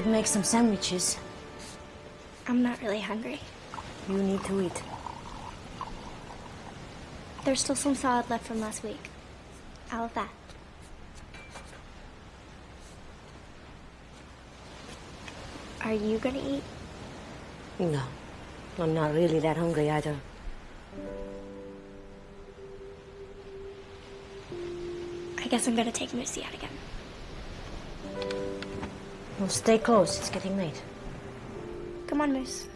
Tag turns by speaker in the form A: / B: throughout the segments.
A: could make some sandwiches.
B: I'm not really hungry.
A: You need to eat.
B: There's still some salad left from last week. I'll have that. Are you gonna eat?
A: No, I'm not really that hungry either.
B: I guess I'm gonna take Moosey out again.
A: Well, stay close. It's getting late.
B: Come on, Moose.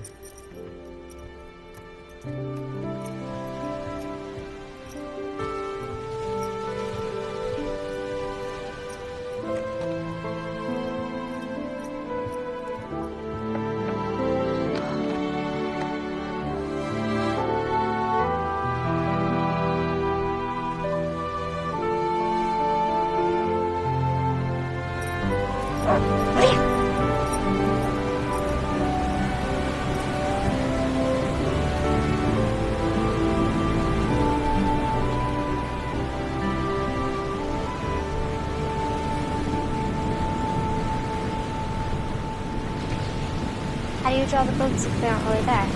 B: How do you draw the boats if they aren't really there?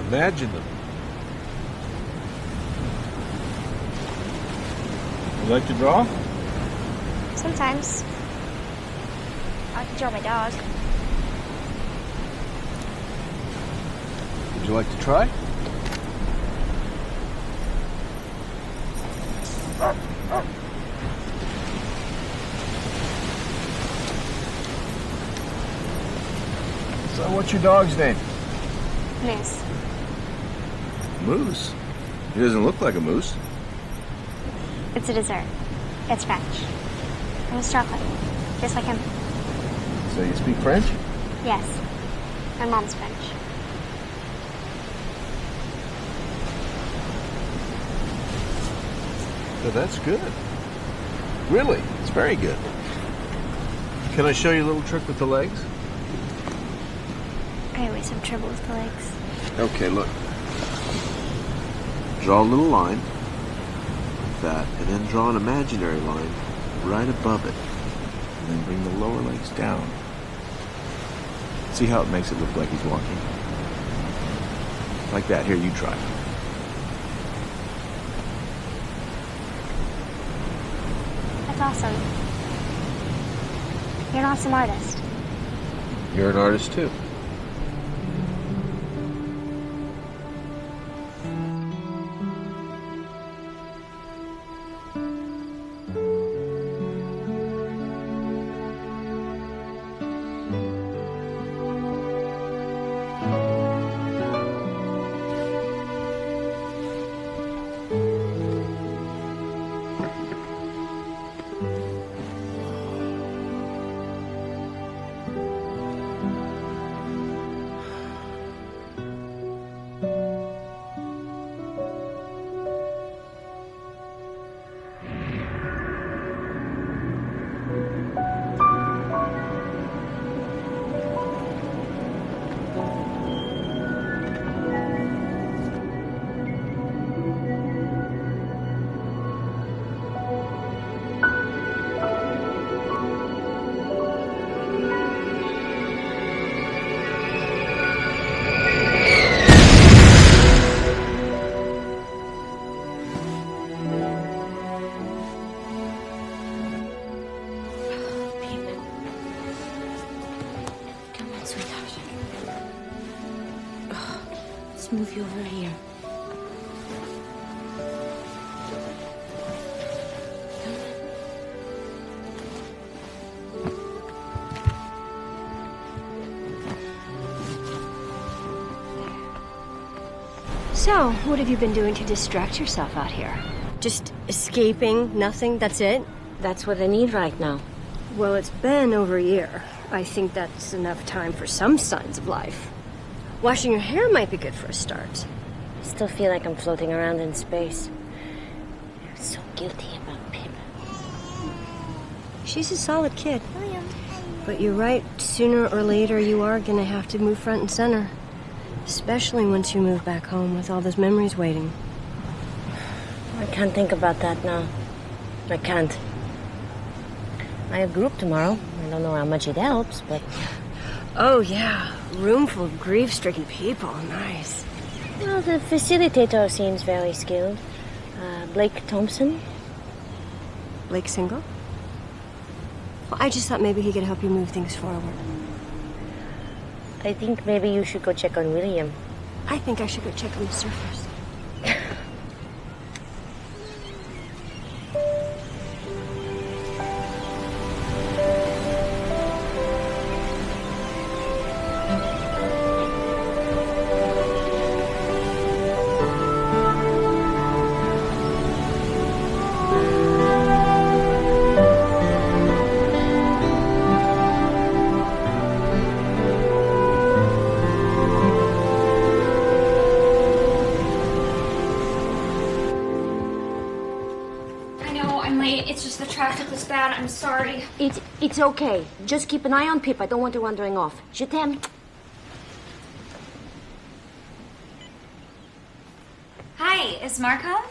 C: Imagine them. You like to draw?
B: Sometimes. I can draw my dog.
C: Would you like to try? So what's your dog's name?
B: Moose.
C: Moose? He doesn't look like a moose.
B: It's a dessert. It's French. It was chocolate. Just like him.
C: So you speak French?
B: Yes. My mom's French.
C: So that's good. Really? It's very good. Can I show you a little trick with the legs?
B: I always have trouble with the legs.
C: Okay, look. Draw a little line, like that, and then draw an imaginary line right above it. And then bring the lower legs down. See how it makes it look like he's walking? Like that. Here, you try.
B: That's awesome. You're an awesome artist.
C: You're an artist, too.
A: Move you over here.
D: So, what have you been doing to distract yourself out here? Just escaping, nothing, that's it?
A: That's what I need right now.
D: Well, it's been over a year. I think that's enough time for some signs of life. Washing your hair might be good for a start.
A: I still feel like I'm floating around in space. I'm so guilty about Pip.
D: She's a solid kid. But you're right, sooner or later you are gonna have to move front and center. Especially once you move back home with all those memories waiting.
A: I can't think about that now. I can't. I have group tomorrow. I don't know how much it helps, but...
D: Oh, yeah. Room full of grief-stricken people. Nice.
A: Well, the facilitator seems very skilled. Blake Thompson.
D: Blake single? Well, I just thought maybe he could help you move things forward.
A: I think maybe you should go check on William.
D: I think I should go check on the surfers.
B: I'm sorry.
A: It's okay. Just keep an eye on Pip. I don't want her wandering off. Je t'aime.
B: Hi, is Mark home?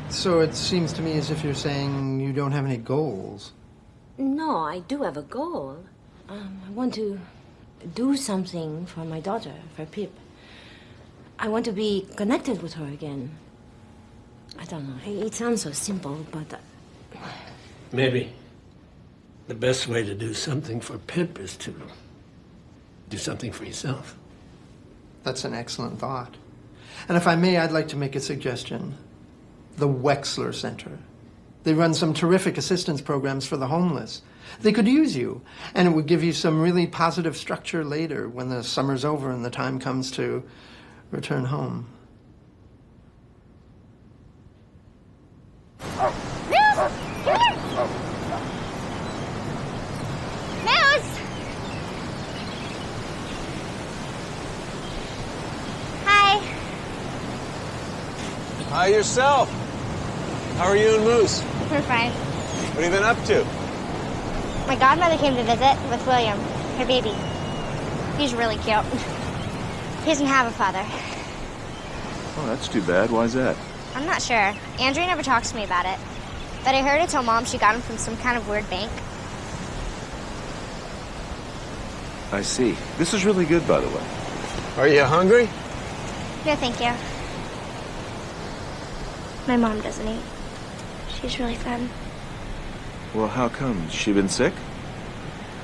E: So it seems to me as if you're saying you don't have any goals.
A: No, I do have a goal. I want to do something for my daughter, for Pip. I want to be connected with her again. I don't know. It sounds so simple, but...
F: Maybe the best way to do something for Pip is to do something for yourself.
E: That's an excellent thought. And if I may, I'd like to make a suggestion. The Wexler Center. They run some terrific assistance programs for the homeless. They could use you, and it would give you some really positive structure later when the summer's over and the time comes to return home.
G: Hi, yourself. How are you and Moose?
B: We're fine.
G: What have you been up to?
B: My godmother came to visit with William, her baby. He's really cute. He doesn't have a father.
C: Oh, that's too bad. Why's that?
B: I'm not sure. Andrea never talks to me about it. But I heard her tell Mom she got him from some kind of weird bank.
C: I see. This is really good, by the way.
G: Are you hungry?
B: No, thank you. My mom doesn't eat. She's really thin.
C: Well, how come? Has she been sick?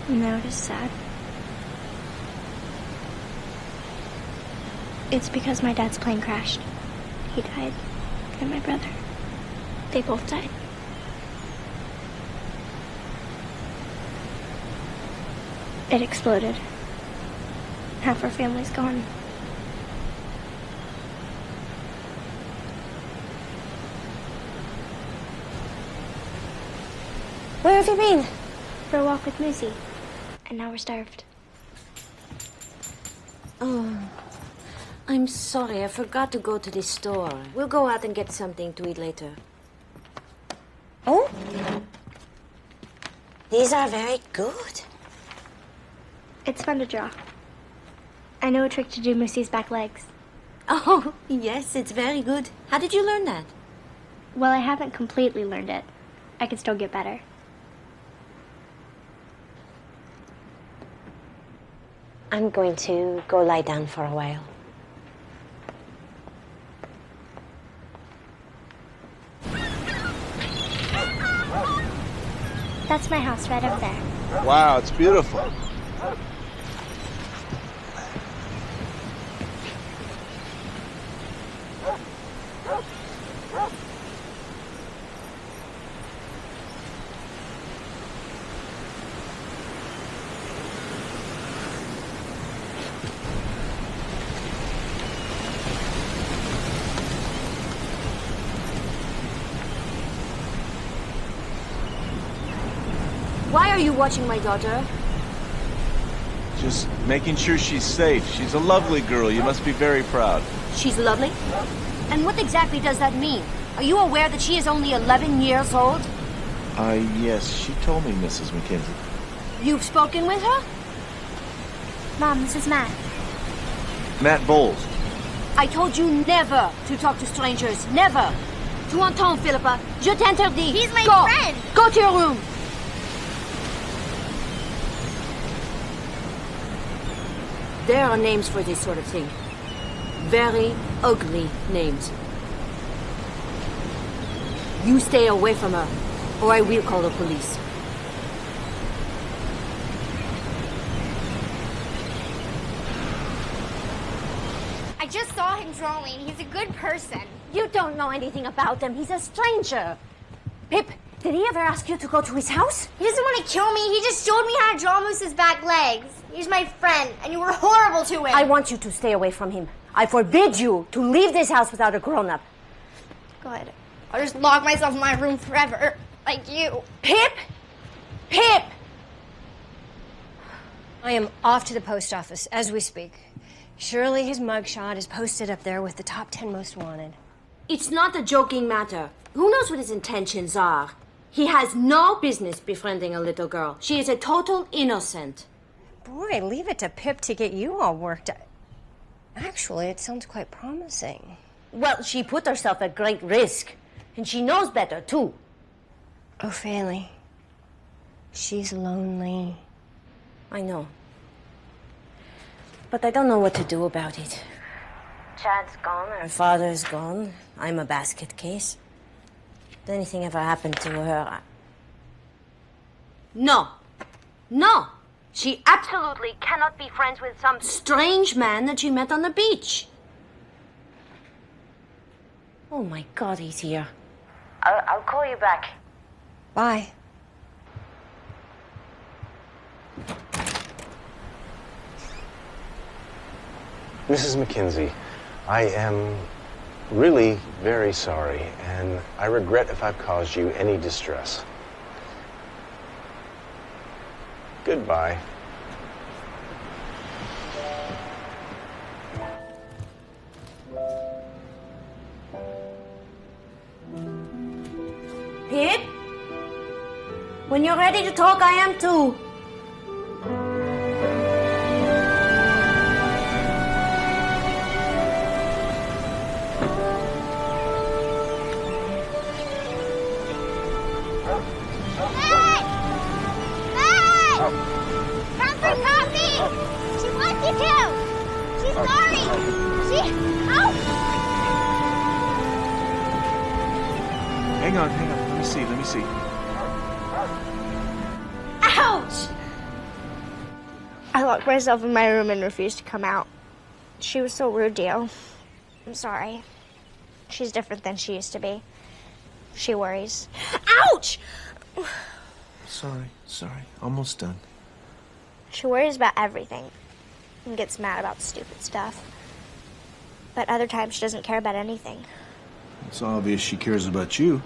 B: No, just sad. It's because my dad's plane crashed. He died. And my brother. They both died. It exploded. Half our family's gone.
A: Where have you been?
B: For a walk with Moosey. And now we're starved.
A: Oh, I'm sorry. I forgot to go to the store. We'll go out and get something to eat later. Oh? These are very good.
B: It's fun to draw. I know a trick to do Moosey's back legs.
A: Oh, yes, it's very good. How did you learn that?
B: Well, I haven't completely learned it. I can still get better.
A: I'm going to go lie down for a while.
B: That's my house right up there.
G: Wow, it's beautiful.
A: Why are you watching my daughter?
C: Just making sure she's safe. She's a lovely girl. You must be very proud.
A: She's lovely? And what exactly does that mean? Are you aware that she is only 11 years old?
C: Yes, she told me, Mrs. MacKenzie.
A: You've spoken with her?
B: Mom, this is Matt.
C: Matt Bowles.
A: I told you never to talk to strangers. Never. Tu entends, Philippa? Je t'interdis.
B: He's my
A: Go.
B: friend.
A: Go to your room. There are names for this sort of thing. Very ugly names. You stay away from her, or I will call the police.
B: I just saw him drawing. He's a good person.
A: You don't know anything about him. He's a stranger. Pip, did he ever ask you to go to his house?
B: He doesn't want to kill me. He just showed me how to draw Moose's back legs. He's my friend, and you were horrible to him.
A: I want you to stay away from him. I forbid you to leave this house without a grown-up.
B: Good. I'll just lock myself in my room forever, like you.
A: Pip! Pip!
D: I am off to the post office as we speak. Surely his mugshot is posted up there with the top 10 most wanted.
A: It's not a joking matter. Who knows what his intentions are? He has no business befriending a little girl. She is a total innocent.
D: Boy, leave it to Pip to get you all worked up. Actually, it sounds quite promising.
A: Well, she put herself at great risk. And she knows better, too.
D: Ophelia. She's lonely.
A: I know. But I don't know what to do about it. Chad's gone, her father's gone. I'm a basket case. If anything ever happened to her, No. No! She absolutely cannot be friends with some strange man that she met on the beach. Oh my God, he's here. I'll call you back.
D: Bye.
H: Mrs. MacKenzie, I am really very sorry, and I regret if I've caused you any distress. Goodbye.
A: Pip? When you're ready to talk, I am too.
B: Come for coffee! She wants you to! She's sorry! Ow!
C: Hang on. Let me see.
B: Ouch! I locked myself in my room and refused to come out. She was so rude to you. I'm sorry. She's different than she used to be. She worries. Ouch!
C: Sorry. Almost done.
B: She worries about everything and gets mad about stupid stuff. But other times she doesn't care about anything.
C: It's obvious she cares about you.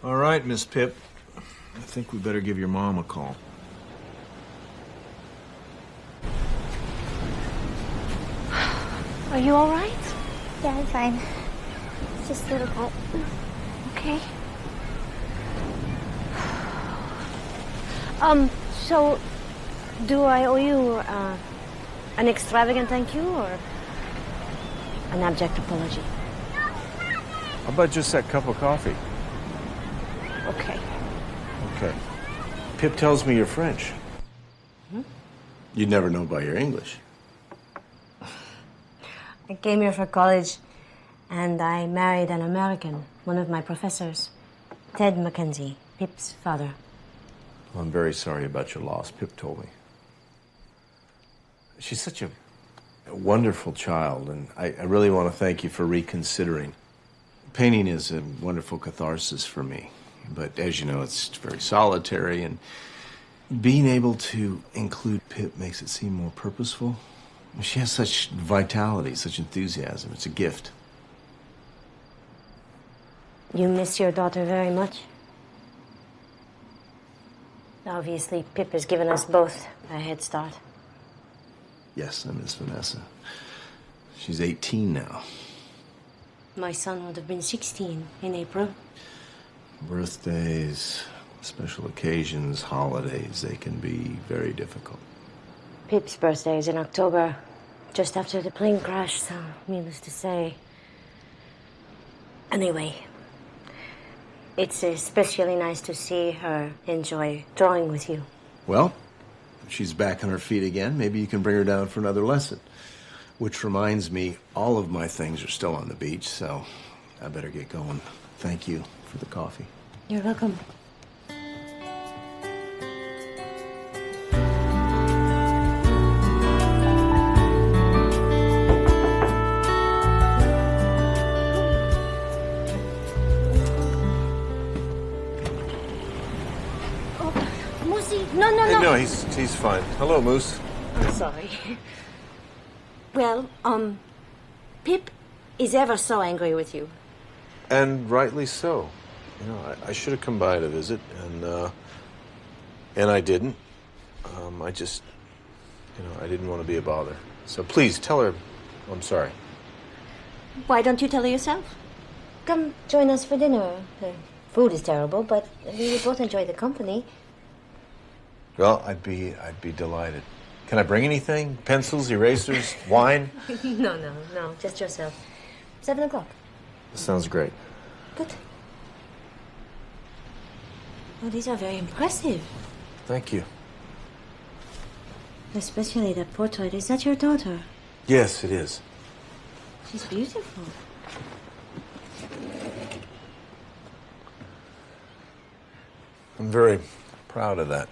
C: All right, Miss Pip. I think we better give your mom a call.
A: Are you all right?
B: Yeah, I'm fine. It's just a little cut.
A: Okay. So, do I owe you an extravagant thank you or an abject apology?
C: How about just that cup of coffee?
A: Okay.
C: Okay. Pip tells me you're French.
A: Hmm?
C: You'd never know by your English.
A: I came here for college, and I married an American, one of my professors, Ted MacKenzie, Pip's father.
C: Well, I'm very sorry about your loss, Pip told me. She's such a wonderful child, and I really want to thank you for reconsidering. Painting is a wonderful catharsis for me, but as you know, it's very solitary, and being able to include Pip makes it seem more purposeful. She has such vitality, such enthusiasm. It's a gift.
A: You miss your daughter very much? Obviously, Pip has given us both a head start.
C: Yes, I miss Vanessa. She's 18 now.
A: My son would have been 16 in April.
C: Birthdays, special occasions, holidays, they can be very difficult.
A: Pip's birthday is in October, just after the plane crash, so needless to say. Anyway, it's especially nice to see her enjoy drawing with you.
C: Well, she's back on her feet again. Maybe you can bring her down for another lesson. Which reminds me, all of my things are still on the beach, so I better get going. Thank you for the coffee.
A: You're welcome.
C: No, he's fine. Hello, Moose.
A: I'm sorry. Well, Pip is ever so angry with you.
C: And rightly so. You know, I should have come by to visit, and I didn't. I just, I didn't want to be a bother. So please tell her I'm sorry.
A: Why don't you tell her yourself? Come join us for dinner. The food is terrible, but we would both enjoy the company.
C: Well, I'd be delighted. Can I bring anything? Pencils, erasers, wine?
A: No, just yourself. 7 o'clock.
C: That sounds great.
A: Good. Oh, these are very impressive.
C: Thank you.
A: Especially that portrait. Is that your daughter?
C: Yes, it is.
A: She's beautiful.
C: I'm very proud of that.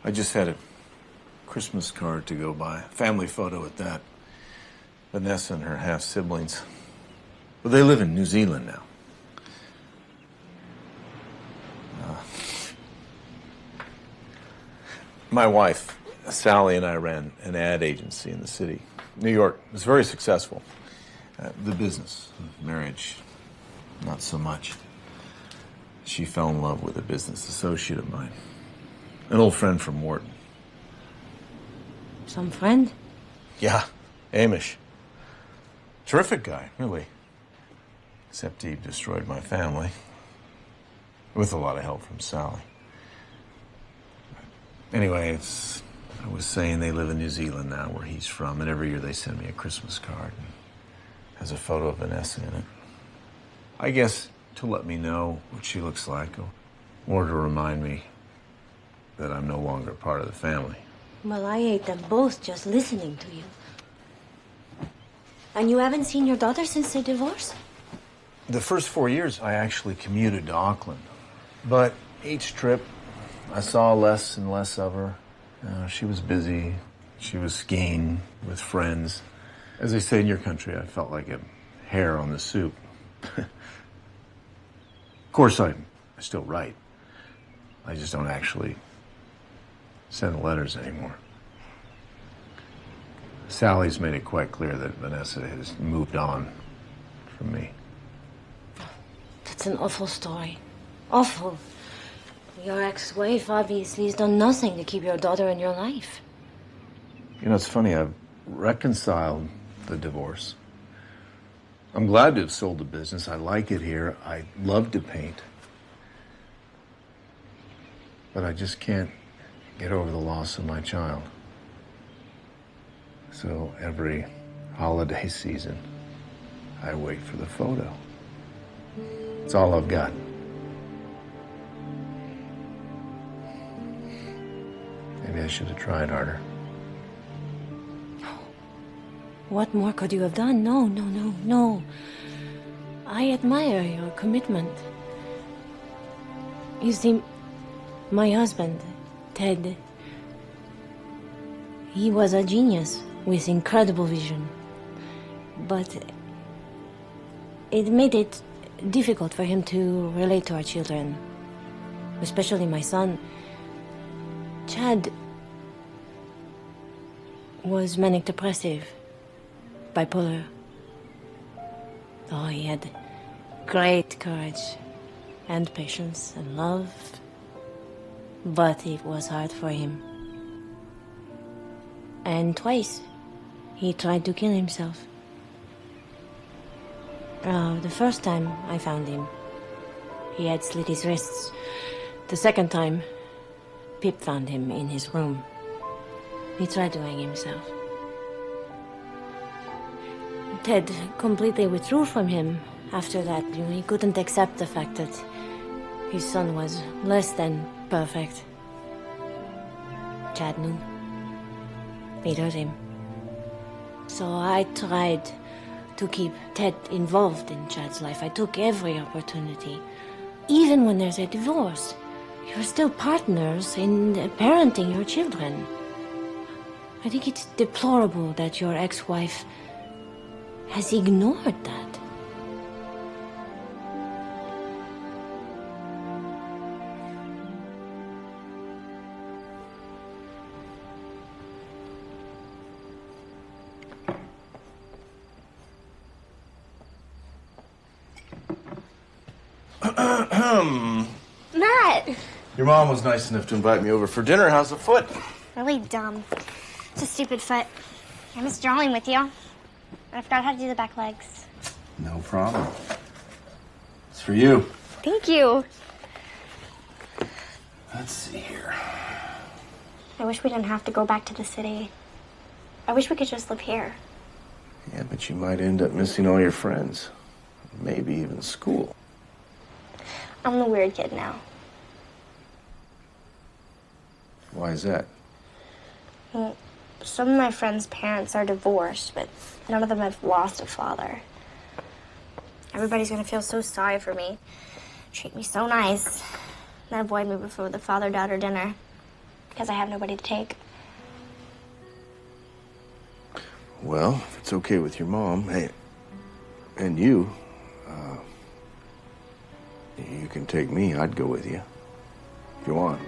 C: I just had a Christmas card to go by. Family photo at that. Vanessa and her half-siblings. Well, they live in New Zealand now. My wife, Sally, and I ran an ad agency in the city. New York. It was very successful. The business, marriage, not so much. She fell in love with a business associate of mine. An old friend from Wharton.
A: Some friend?
C: Yeah, Amish. Terrific guy, really. Except he destroyed my family. With a lot of help from Sally. Anyway, I was saying they live in New Zealand now, where he's from, and every year they send me a Christmas card. And has a photo of Vanessa in it. I guess to let me know what she looks like, or to remind me that I'm no longer part of the family.
A: Well, I hate them both just listening to you. And you haven't seen your daughter since the divorce?
C: The first 4 years, I actually commuted to Auckland. But each trip, I saw less and less of her. She was busy. She was skiing with friends. As they say in your country, I felt like a hair on the soup. Of course, I still write. I just don't actually send letters anymore. Sally's made it quite clear that Vanessa has moved on from me.
A: That's an awful story. Awful. Your ex-wife obviously has done nothing to keep your daughter in your life.
C: You know, it's funny, I've reconciled the divorce. I'm glad to have sold the business. I like it here. I love to paint. But I just can't get over the loss of my child. So every holiday season, I wait for the photo. It's all I've got. Maybe I should have tried harder.
A: What more could you have done? No. I admire your commitment. You see, my husband, Ted, he was a genius with incredible vision. But it made it difficult for him to relate to our children, especially my son. Chad was manic depressive, bipolar. Oh, he had great courage and patience and love, but it was hard for him. And twice he tried to kill himself. The first time I found him, he had slit his wrists. The second time, Pip found him in his room. He tried to hang himself. Ted completely withdrew from him after that. He couldn't accept the fact that his son was less than perfect. Chad knew. It hurt him. So I tried to keep Ted involved in Chad's life. I took every opportunity. Even when there's a divorce, you're still partners in parenting your children. I think it's deplorable that your ex-wife has ignored that.
B: Matt!
C: Your mom was nice enough to invite me over for dinner. How's the foot?
B: Really dumb. It's a stupid foot. I miss drawing with you. I forgot how to do the back legs.
C: No problem. It's for you.
B: Thank you.
C: Let's see here.
B: I wish we didn't have to go back to the city. I wish we could just live here.
C: Yeah, but you might end up missing all your friends. Maybe even school.
B: I'm the weird kid now.
C: Why is that?
B: Well, some of my friends' parents are divorced, but none of them have lost a father. Everybody's gonna feel so sorry for me, treat me so nice, and avoid me before the father-daughter dinner because I have nobody to take.
C: Well, if it's okay with your mom, hey, and you, you can take me. I'd go with you if you want.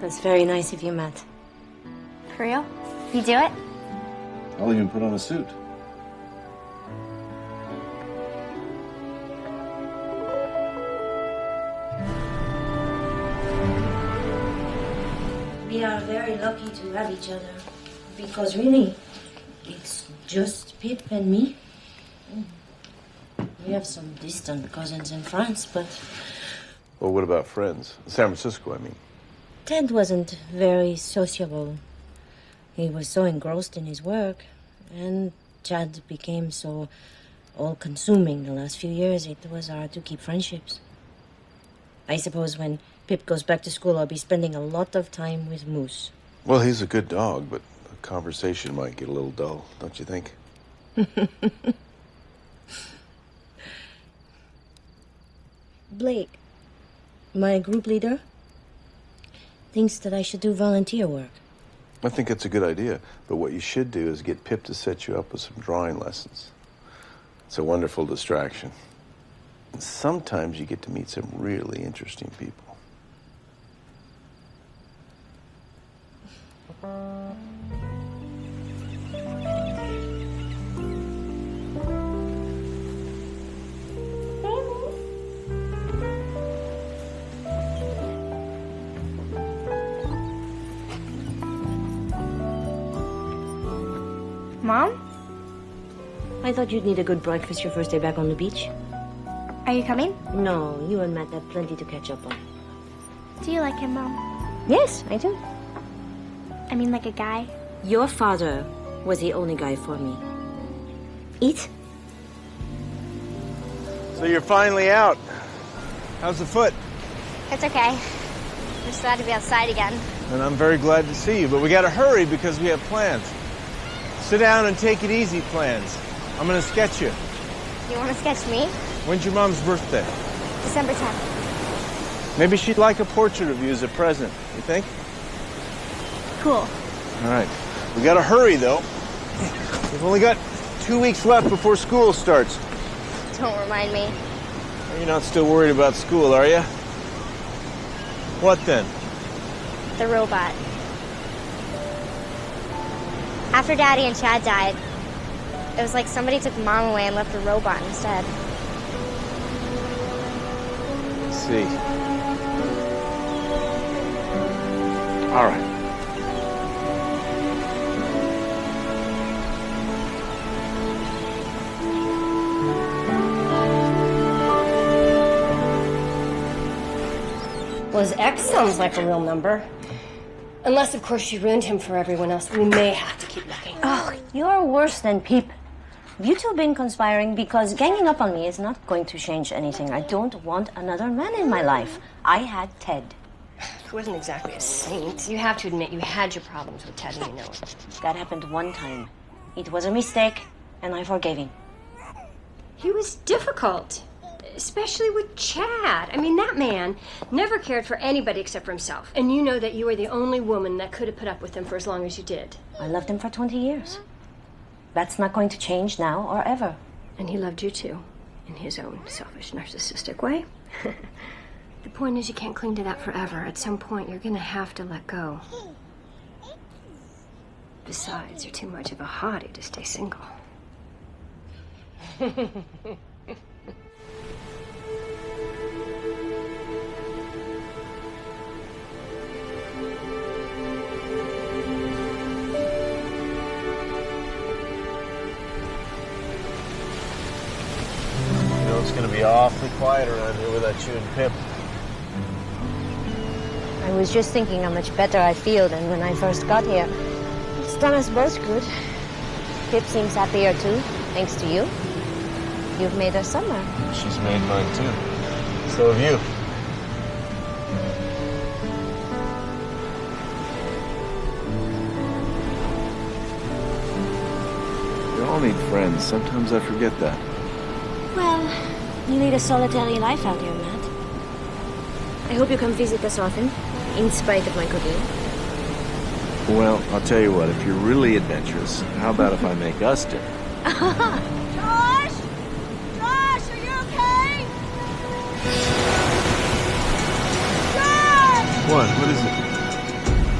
A: That's very nice of you, Matt.
B: For real? You do it?
C: I'll even put on a suit.
A: We are very lucky to have each other. Because really, it's just Pip and me. We have some distant cousins in France, but...
C: Well, what about friends? San Francisco, I mean.
A: Ted wasn't very sociable. He was so engrossed in his work, and Chad became so all-consuming the last few years, it was hard to keep friendships. I suppose when Pip goes back to school, I'll be spending a lot of time with Moose.
C: Well, he's a good dog, but the conversation might get a little dull, don't you think?
A: Blake, my group leader, thinks that I should do volunteer work.
C: I think that's a good idea, but what you should do is get Pip to set you up with some drawing lessons. It's a wonderful distraction. And sometimes you get to meet some really interesting people.
B: Mom?
A: I thought you'd need a good breakfast your first day back on the beach.
B: Are you coming?
A: No, you and Matt have plenty to catch up on.
B: Do you like him, Mom?
A: Yes, I do.
B: I mean, like a guy?
A: Your father was the only guy for me. Eat?
G: So you're finally out. How's the foot?
B: It's okay. I'm just glad to be outside again.
G: And I'm very glad to see you, but we gotta hurry because we have plans. Sit down and take it easy plans. I'm gonna sketch you.
B: You want to sketch me?
G: When's your mom's birthday?
B: December 10th.
G: Maybe she'd like a portrait of you as a present, you think?
B: Cool.
G: All right. We gotta hurry, though. We've only got 2 weeks left before school starts.
B: Don't remind me.
G: You're not still worried about school, are you? What then?
B: The robot. After Daddy and Chad died, it was like somebody took Mom away and left the robot instead.
G: Let's see. All right.
D: Well, his ex sounds like a real number. Unless, of course, she ruined him for everyone else. We may have to keep looking.
A: Oh, you're worse than Pip. You two been conspiring because ganging up on me is not going to change anything. I don't want another man in my life. I had Ted.
D: He wasn't exactly a saint. You have to admit you had your problems with Ted, and you know it.
A: That happened one time. It was a mistake, and I forgave him.
D: He was difficult, especially with Chad. I mean, that man never cared for anybody except for himself. And you know that you were the only woman that could have put up with him for as long as you did.
A: I loved him for 20 years. That's not going to change now or ever.
D: And he loved you too, in his own selfish, narcissistic way. The point is, you can't cling to that forever. At some point, you're gonna have to let go. Besides, you're too much of a hottie to stay single.
G: It's going to be awfully quiet around here without you and Pip.
A: I was just thinking how much better I feel than when I first got here. It's done us both good. Pip seems happier too, thanks to you. You've made her summer.
G: She's made mine too. So have you.
C: We all need friends. Sometimes I forget that.
A: Well, you lead a solitary life out here, Matt. I hope you come visit us often, in spite of my cooking.
C: Well, I'll tell you what, if you're really adventurous, how about if I make us dinner?
B: Josh! Josh, are you okay? Josh!
C: What? What is it?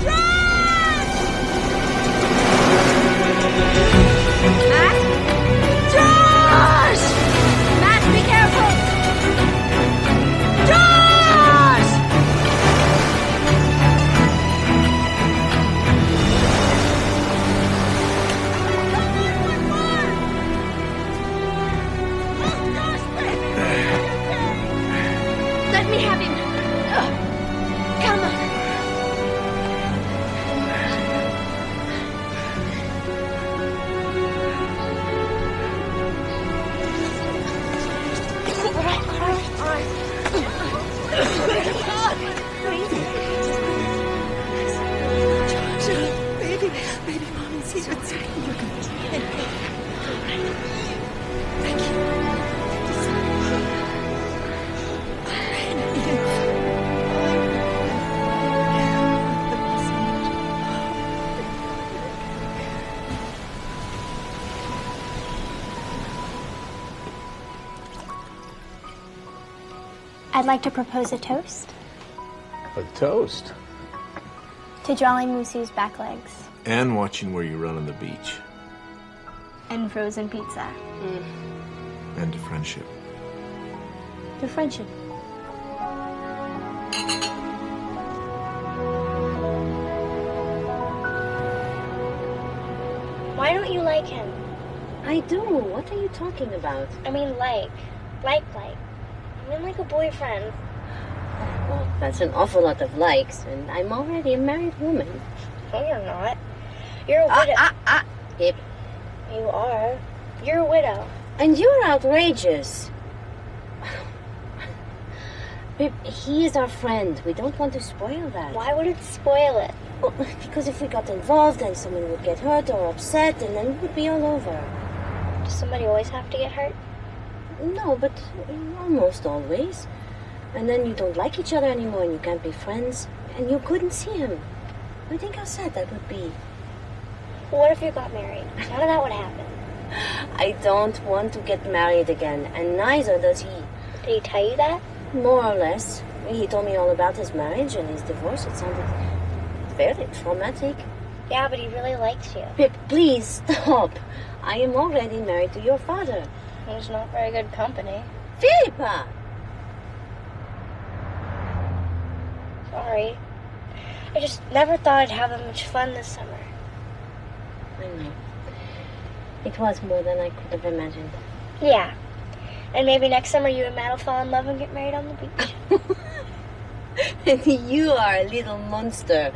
B: Josh! Matt? Josh! Matt, be careful! Josh! Let me have him. Come on.
I: Baby, mommy's here. It's okay. You're good. Thank you.
B: I'd like to propose a toast
C: A toast.
B: to Jolly Moosey's back legs
C: And watching where you run on the beach.
B: and frozen pizza.
C: And to friendship.
A: To friendship.
B: Why don't you like him?
A: I do. What are you talking about?
B: I mean, like. I mean, like a boyfriend.
A: Well, that's an awful lot of likes, and I'm already a married woman.
B: No, you're not. You're a widow.
A: Pip.
B: You are. You're a widow.
A: And you're outrageous. Pip, he is our friend. We don't want to spoil that.
B: Why would it spoil it?
A: Well, because if we got involved, then someone would get hurt or upset, and then it would be all over.
B: Does somebody always have to get hurt?
A: No, but almost always. And then you don't like each other anymore, and you can't be friends, and you couldn't see him. I think how sad that would be.
B: Well, what if you got married? None of that would happen.
A: I don't want to get married again, and neither does he.
B: Did he tell you that?
A: More or less. He told me all about his marriage and his divorce. It sounded very traumatic.
B: Yeah, but he really likes you.
A: Pip, please stop. I am already married to your father.
B: He's not very good company.
A: Philippa!
B: Sorry. I just never thought I'd have that much fun this summer.
A: I know. It was more than I could have imagined.
B: Yeah. And maybe next summer you and Matt will fall in love and get married on the beach.
A: And you are a little monster.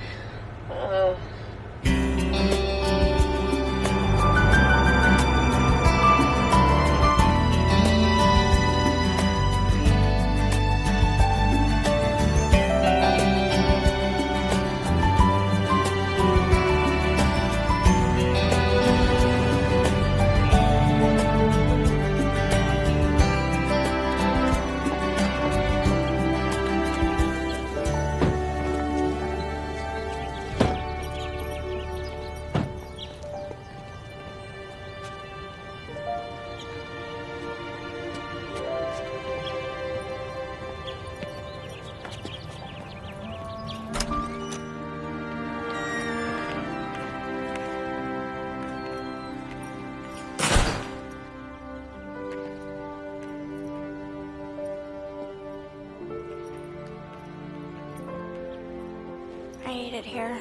B: hate it here.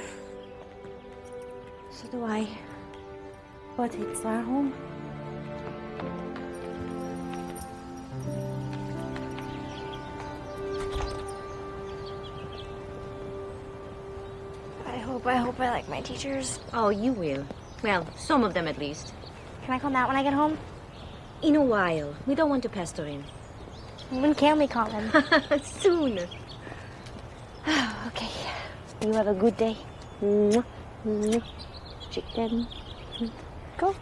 A: So do I. But it's our home.
B: I hope I like my teachers.
A: Oh, you will. Well, some of them at least.
B: Can I come out when I get home?
A: In a while. We don't want to pester him.
B: When can we call him?
A: Soon.
B: Okay. You have a good day.
A: Mwah. Mwah. Chicken.
B: Go.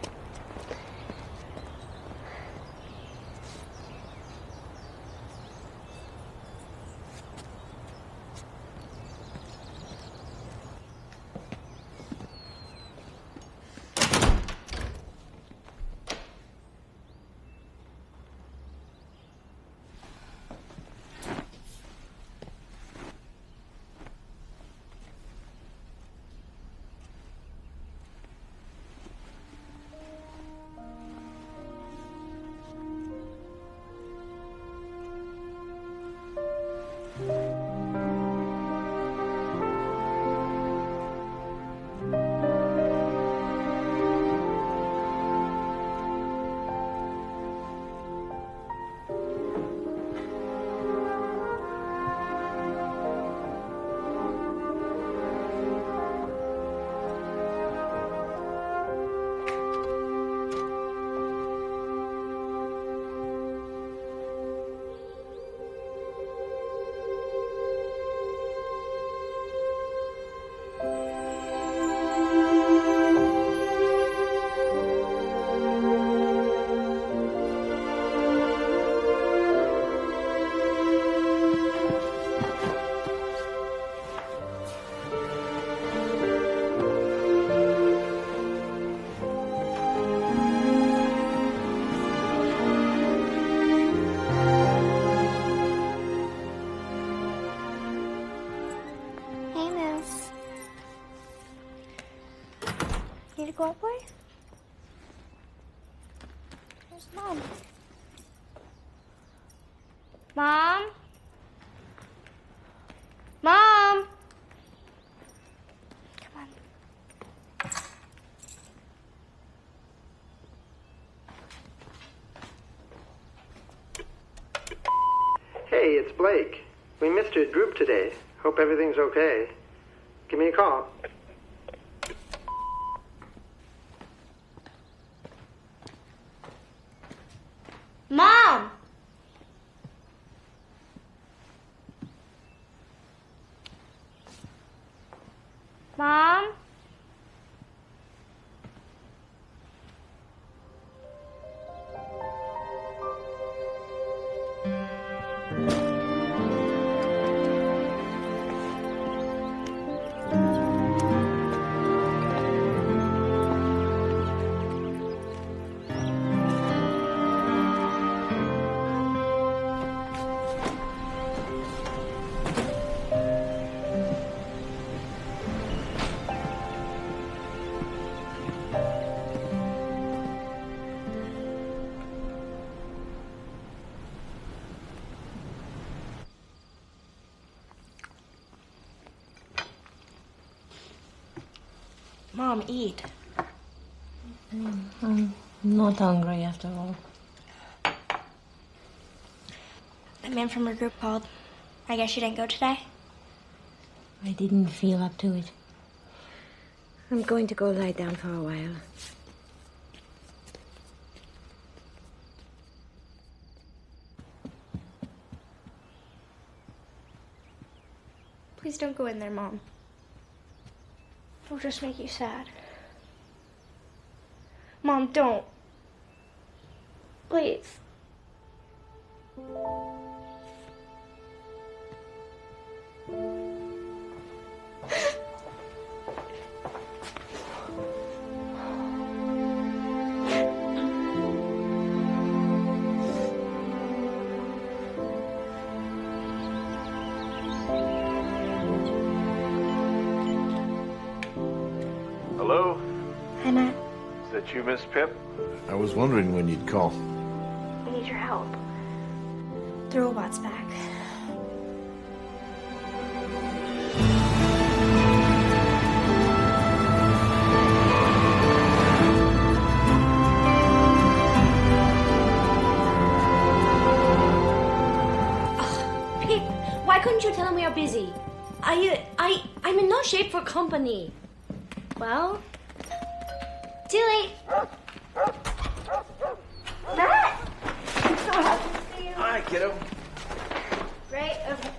B: Need to go up, boy? Where's Mom? Mom? Mom? Come on.
E: Hey, it's Blake. We missed you at group today. Hope everything's okay. Give me a call.
B: Mom! Mom? Mom, eat.
A: I'm not hungry after all.
B: The man from her group called. I guess you didn't go today?
A: I didn't feel up to it. I'm going to go lie down for a while.
B: Please don't go in there, Mom. It'll just make you sad. Mom, don't. Please.
G: Hello?
B: Hi, Matt.
G: Is that you, Miss Pip?
C: I was wondering when you'd call.
B: We need your help. The robot's back.
A: couldn't you tell him we are busy? I'm in no shape for company.
B: Well, too late. Matt! I'm so happy to see you.
C: Hi, kiddo.
B: Great. Okay.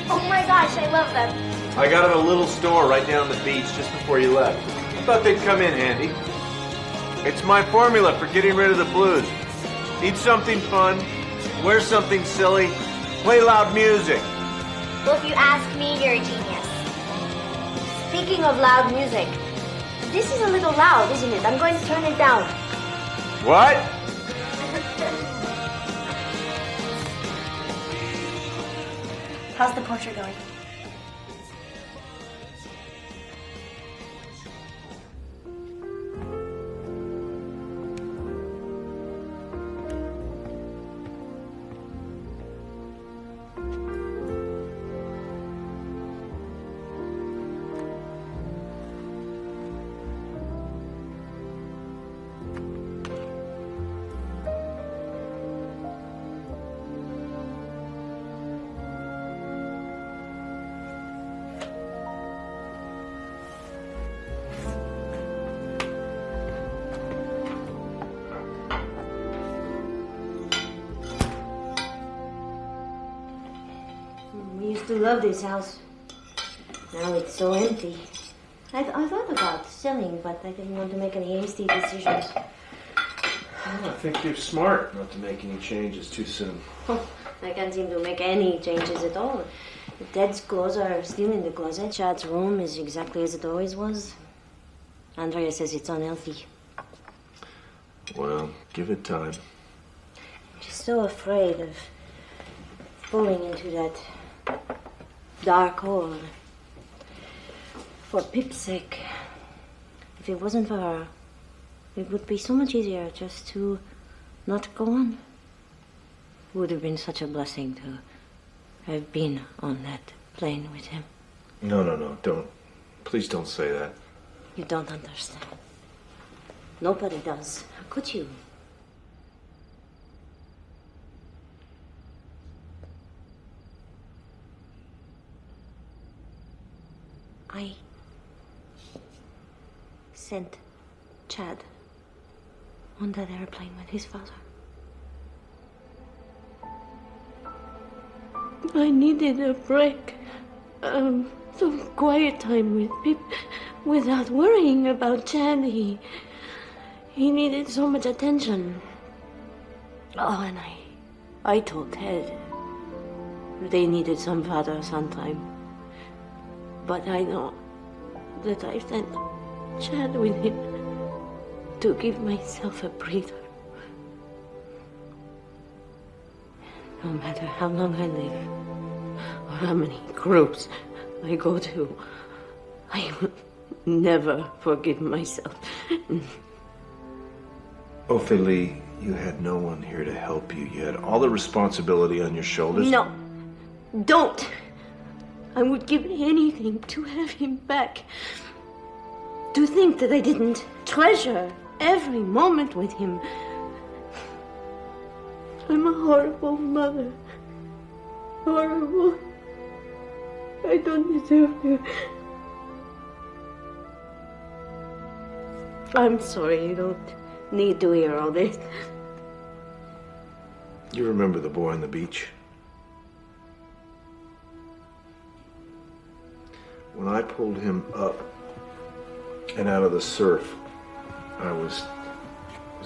B: Oh my gosh, I love them.
C: I got them at a little store right down the beach just before you left. I thought they'd come in handy. It's my formula for getting rid of the blues. Eat something fun, wear something silly, play loud music.
B: Well, if you ask me, you're a genius.
A: Speaking of loud music, this is a little loud, isn't it? I'm going to turn it down.
C: What?
B: How's the portrait going?
A: We used to love this house. Now it's so empty. I thought about selling, but I didn't want to make any hasty decisions.
C: I think you're smart not to make any changes too soon.
A: I can't seem to make any changes at all. Ted's clothes are still in the closet. Chad's room is exactly as it always was. Andrea says it's unhealthy.
C: Well, give it time.
A: I'm just so afraid of falling into that dark hole. For Pip's sake. If it wasn't for her, it would be so much easier just to not go on. It would have been such a blessing to have been on that plane with him.
C: No, don't. Please don't say that.
A: You don't understand. Nobody does. How could you? I sent Chad on that airplane with his father. I needed a break. Some quiet time with Pip without worrying about Chad. He needed so much attention. Oh, and I told Ted they needed some father-son time. But I know that I sent Chad with him to give myself a breather. No matter how long I live, or how many groups I go to, I will never forgive myself.
C: Ophelia, you had no one here to help you. You had all the responsibility on your shoulders.
A: No, don't. I would give anything to have him back. To think that I didn't treasure every moment with him. I'm a horrible mother. Horrible. I don't deserve you. I'm sorry, you don't need to hear all this.
C: You remember the boy on the beach? When I pulled him up and out of the surf, I was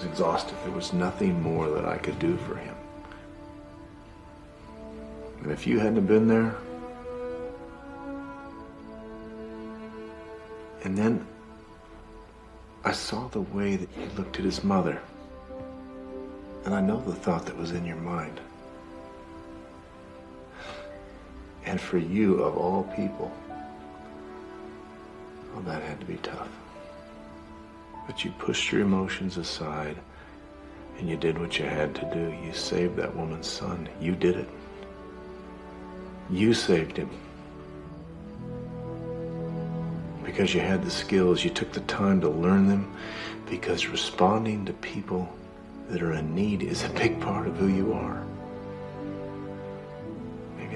C: exhausted. There was nothing more that I could do for him. And if you hadn't been there, and then I saw the way that you looked at his mother, and I know the thought that was in your mind. And for you, of all people, well, that had to be tough. But you pushed your emotions aside, and you did what you had to do. You saved that woman's son. You did it. You saved him. Because you had the skills, you took the time to learn them, because responding to people that are in need is a big part of who you are.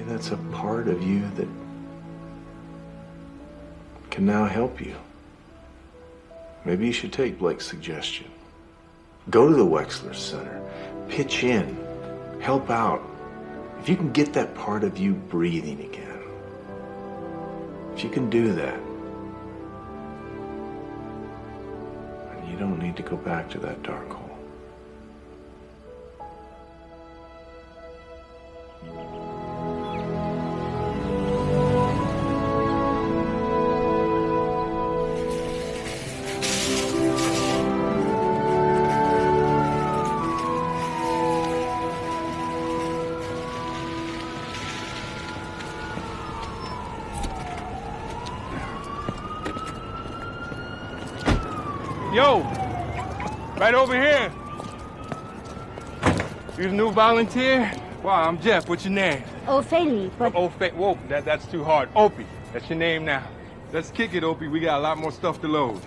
C: that's a part of you that can now help you. Maybe you should take Blake's suggestion. Go to the Wexler Center, pitch in, help out. If you can get that part of you breathing again, if you can do that, then you don't need to go back to that dark hole.
G: Yo, right over here. You the new volunteer? Wow, I'm Jeff. What's your name?
B: Ophelia, but...
G: Whoa, that's too hard. Opie, that's your name now. Let's kick it, Opie. We got a lot more stuff to load.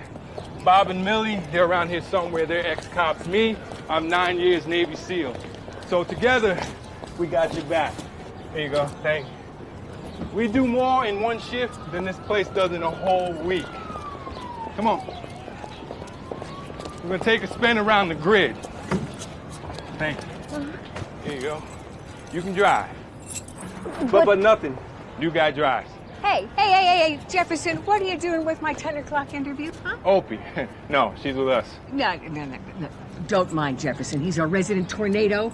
G: Bob and Millie, they're around here somewhere. They're ex-cops. Me, I'm 9 years Navy SEAL. So together, we got your back. There you go. Thank you. We do more in one shift than this place does in a whole week. Come on. We're gonna take a spin around the grid. Thank you. Here you go. You can drive. But nothing. New guy drives.
J: Hey, Jefferson, what are you doing with my 10 o'clock interview, huh?
G: Opie. No, she's with us.
J: No. Don't mind Jefferson. He's our resident tornado.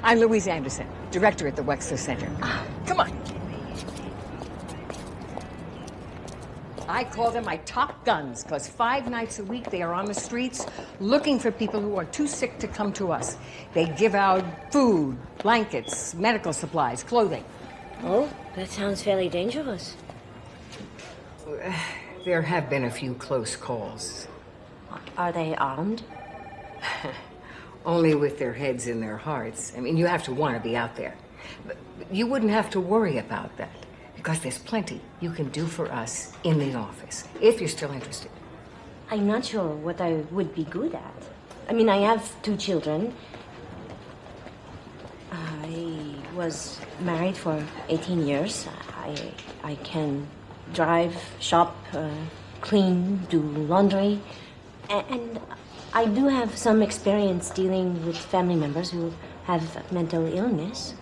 J: I'm Louise Anderson, director at the Wexler Center. Come on. I call them my top guns, because 5 nights a week they are on the streets looking for people who are too sick to come to us. They give out food, blankets, medical supplies, clothing.
A: Oh, that sounds fairly dangerous.
J: There have been a few close calls.
A: Are they armed?
J: Only with their heads in their hearts. I mean, you have to want to be out there. But you wouldn't have to worry about that, because there's plenty you can do for us in the office, if you're still interested.
A: I'm not sure what I would be good at. I mean, I have 2 children. I was married for 18 years. I can drive, shop, clean, do laundry. And I do have some experience dealing with family members who have mental illness.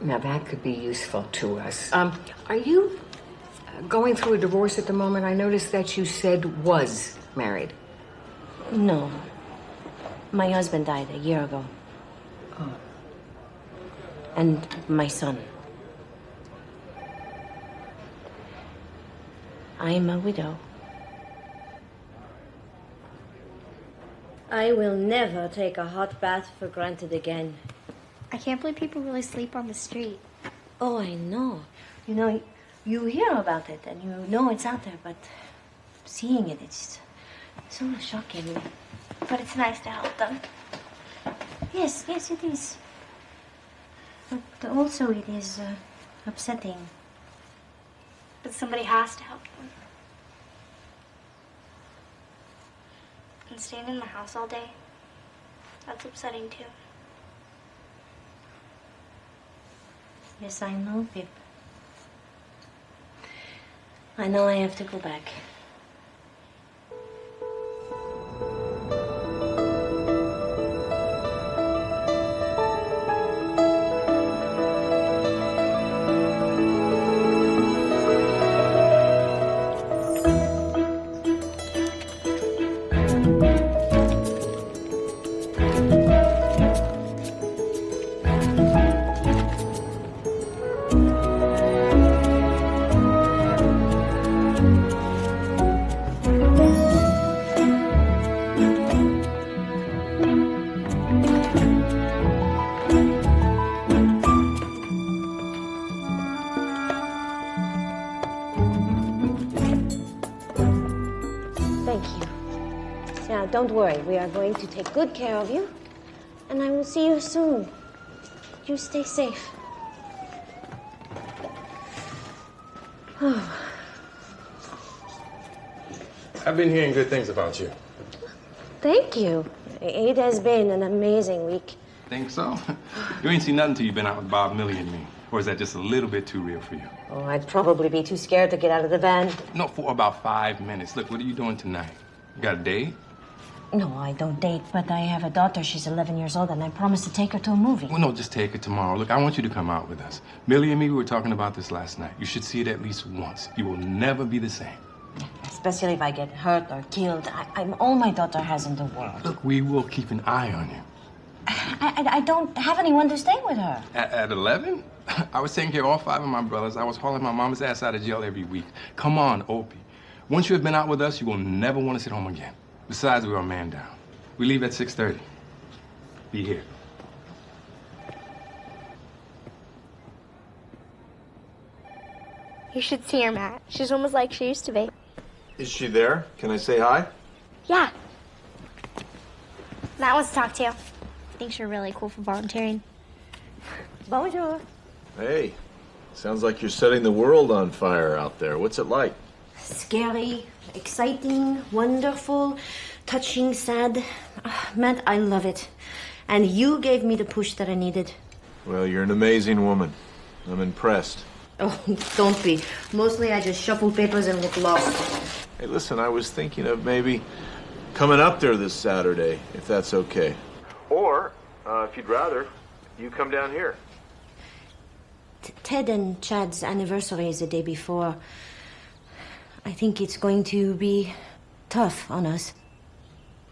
J: Now, that could be useful to us. Are you going through a divorce at the moment? I noticed that you said was married.
A: No. My husband died a year ago.
J: Oh.
A: And my son. I'm a widow. I will never take a hot bath for granted again.
B: I can't believe people really sleep on the street.
A: Oh, I know. You know, you hear about it and you know it's out there, but seeing it, it's so shocking.
B: But it's nice to help them.
A: Yes, it is. But also it is upsetting.
B: But somebody has to help them. And staying in the house all day, that's upsetting too.
A: Yes, I know, Pip. I know I have to go back. Now, don't worry. We are going to take good care of you. And I will see you soon. You stay safe. Oh.
K: I've been hearing good things about you.
A: Thank you. It has been an amazing week.
K: Think so? You ain't seen nothing till you've been out with Bob, Millie, and me. Or is that just a little bit too real for you?
A: Oh, I'd probably be too scared to get out of the van.
K: No, for about 5 minutes. Look, what are you doing tonight? You got a date?
A: No, I don't date, but I have a daughter. She's 11 years old, and I promised to take her to a movie.
K: Well, no, just take it tomorrow. Look, I want you to come out with us. Millie and me, we were talking about this last night. You should see it at least once. You will never be the same.
A: Especially if I get hurt or killed. I'm all my daughter has in the world.
K: Look, we will keep an eye on you.
A: I don't have anyone to stay with her.
K: At 11? I was taking care of all 5 of my brothers. I was hauling my mama's ass out of jail every week. Come on, Opie. Once you have been out with us, you will never want to sit home again. Besides, we're a man down. We leave at 6:30. Be here.
B: You should see her, Matt. She's almost like she used to be.
C: Is she there? Can I say hi?
B: Yeah. Matt wants to talk to you. Thinks you're really cool for volunteering.
A: Bonjour.
C: Hey, sounds like you're setting the world on fire out there. What's it like?
A: Scary, exciting, wonderful, touching, sad. Matt, I love it. And you gave me the push that I needed.
C: Well, you're an amazing woman. I'm impressed.
A: Oh, don't be. Mostly I just shuffle papers and look lost.
C: Hey, listen, I was thinking of maybe coming up there this Saturday, if that's okay. Or, if you'd rather, you come down here.
A: Ted and Chad's anniversary is the day before. I think it's going to be tough on us.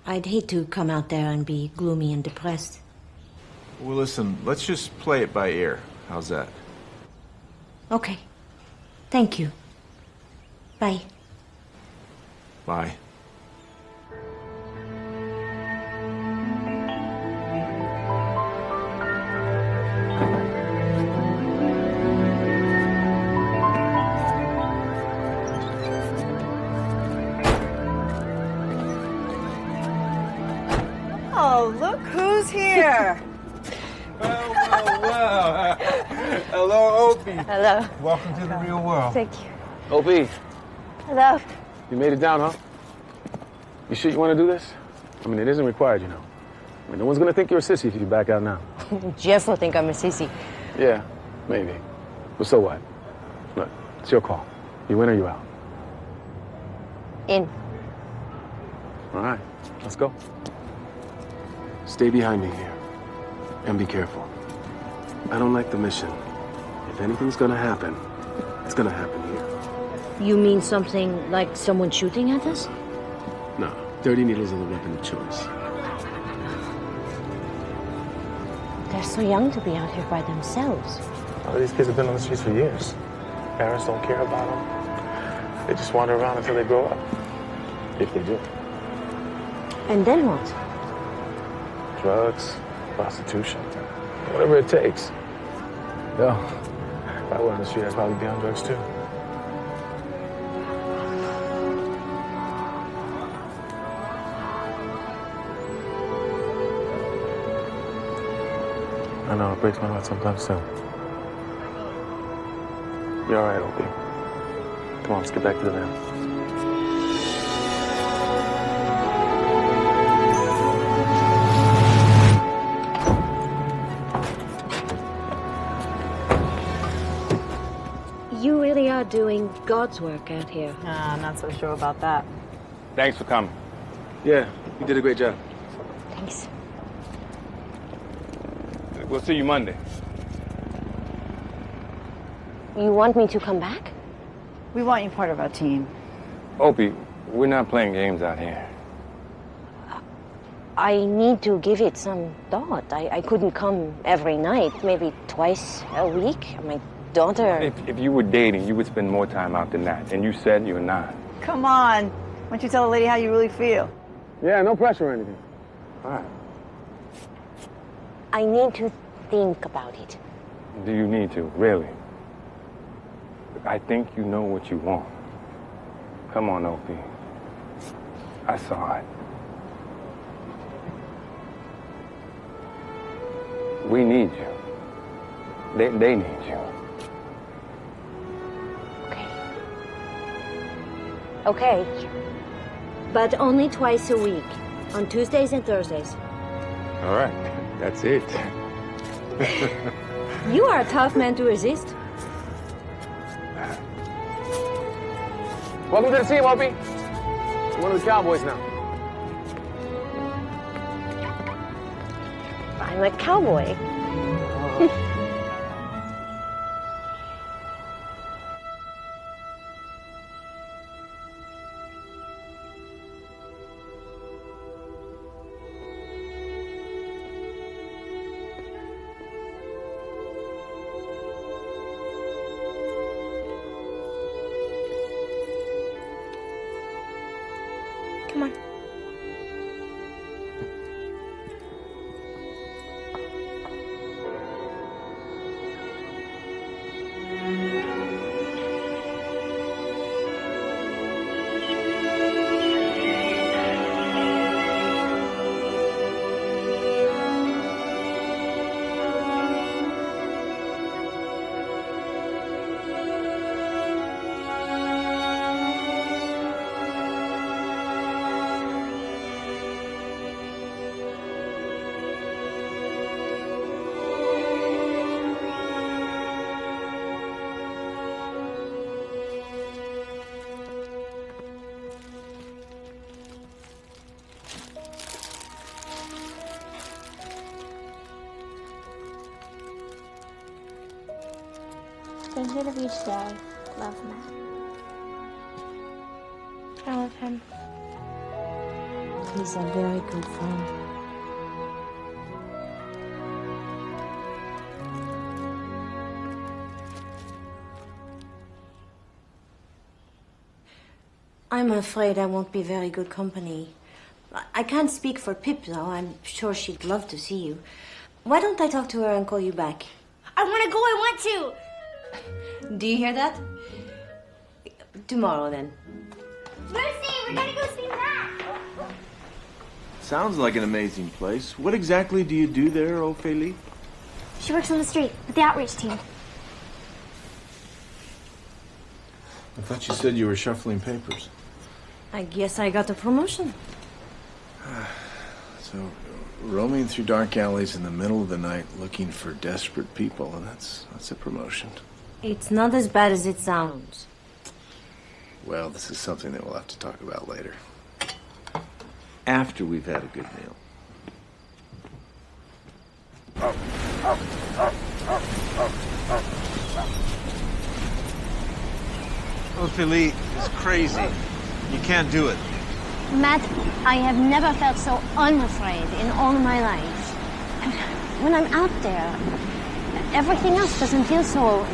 A: I'd hate to come out there and be gloomy and depressed.
C: Well, listen, let's just play it by ear. How's that?
A: Okay. Thank you. Bye.
C: Bye.
L: Oh, look who's here.
G: Well. Hello, Opie.
B: Hello.
G: Welcome to the real world.
B: Thank you.
H: Opie,
B: Hello.
H: you made it down, huh? You sure you want to do this? I mean, it isn't required, you know. I mean, no one's going to think you're a sissy if you back out now.
A: Jeff will think I'm a sissy.
H: Yeah, maybe. But so what? Look, it's your call. You in or you out?
A: In.
H: All right, let's go. Stay behind me here. And be careful. I don't like the mission. If anything's gonna happen, it's gonna happen here.
A: You mean something like someone shooting at us?
H: No, dirty needles are the weapon of choice.
A: They're so young to be out here by themselves.
H: All of these kids have been on the streets for years. Parents don't care about them. They just wander around until they grow up. If they do.
A: And then what?
H: Drugs, prostitution, whatever it takes. Yo, if I were on the street, I'd probably be on drugs too. I know, it breaks my heart sometimes too. You're all right, Opie. Come on, let's get back to the van.
A: You really are doing God's work out here.
L: I'm not so sure about that.
K: Thanks for coming.
H: Yeah, you did a great job.
A: Thanks.
K: We'll see you Monday.
A: You want me to come back?
L: We want you part of our team.
K: Opie, we're not playing games out here.
A: I need to give it some thought. I couldn't come every night, maybe twice a week. My daughter...
K: If you were dating, you would spend more time out than that. And you said you're not.
L: Come on. Why don't you tell the lady how you really feel?
H: Yeah, no pressure or anything. All right.
A: I need to think about it.
K: Do you need to, really? I think you know what you want. Come on, Opie. I saw it. We need you. They need you.
A: Okay. But only twice a week, on Tuesdays and Thursdays.
K: All right, that's it.
A: You are a tough man to resist.
H: Welcome to the team, Opie. I'm one of the Cowboys now.
A: I'm a cowboy. Come on.
B: Thinking of each day. Love, Matt. I love him.
A: He's a very good friend. I'm afraid I won't be very good company. I can't speak for Pip, though. I'm sure she'd love to see you. Why don't I talk to her and call you back?
B: I want to go. I want to.
A: Do you hear that? Tomorrow, then.
B: Lucy, we're gonna go see Matt.
C: Sounds like an amazing place. What exactly do you do there, Ophelia?
B: She works on the street with the outreach team.
C: I thought you said you were shuffling papers.
A: I guess I got a promotion.
C: So, roaming through dark alleys in the middle of the night looking for desperate people, and that's a promotion.
A: It's not as bad as it sounds.
C: Well, this is something that we'll have to talk about later. After we've had a good meal.
M: Ophelia is crazy. You can't do it.
B: Matt, I have never felt so unafraid in all my life. When I'm out there, everything else doesn't feel so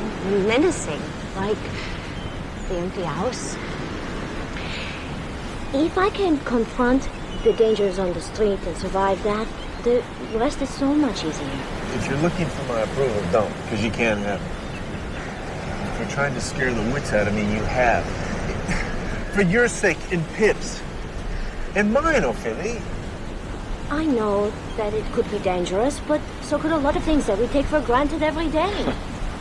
B: menacing, like the empty house.
A: If I can confront the dangers on the street and survive that, the rest is so much easier.
C: If you're looking for my approval, don't, because you can't have it. If you're trying to scare the wits out of me, you have. For your sake and Pip's. And mine, Ophelia.
A: I know that it could be dangerous, but so could a lot of things that we take for granted every day.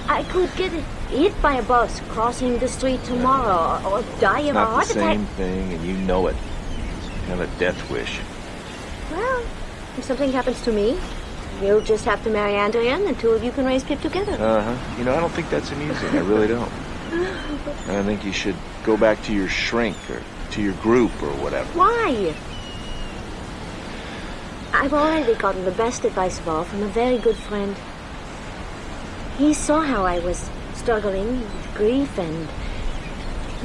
A: I could get hit by a bus crossing the street tomorrow, or die of a heart attack.
C: It's not the same thing, and you know it. You have a death wish.
A: Well, if something happens to me, you'll just have to marry Andrea, and the two of you can raise Pip together.
C: Uh-huh. You know, I don't think that's amusing. I really don't. And I think you should go back to your shrink, or to your group, or whatever.
A: Why? I've already gotten the best advice of all from a very good friend. He saw how I was struggling with grief and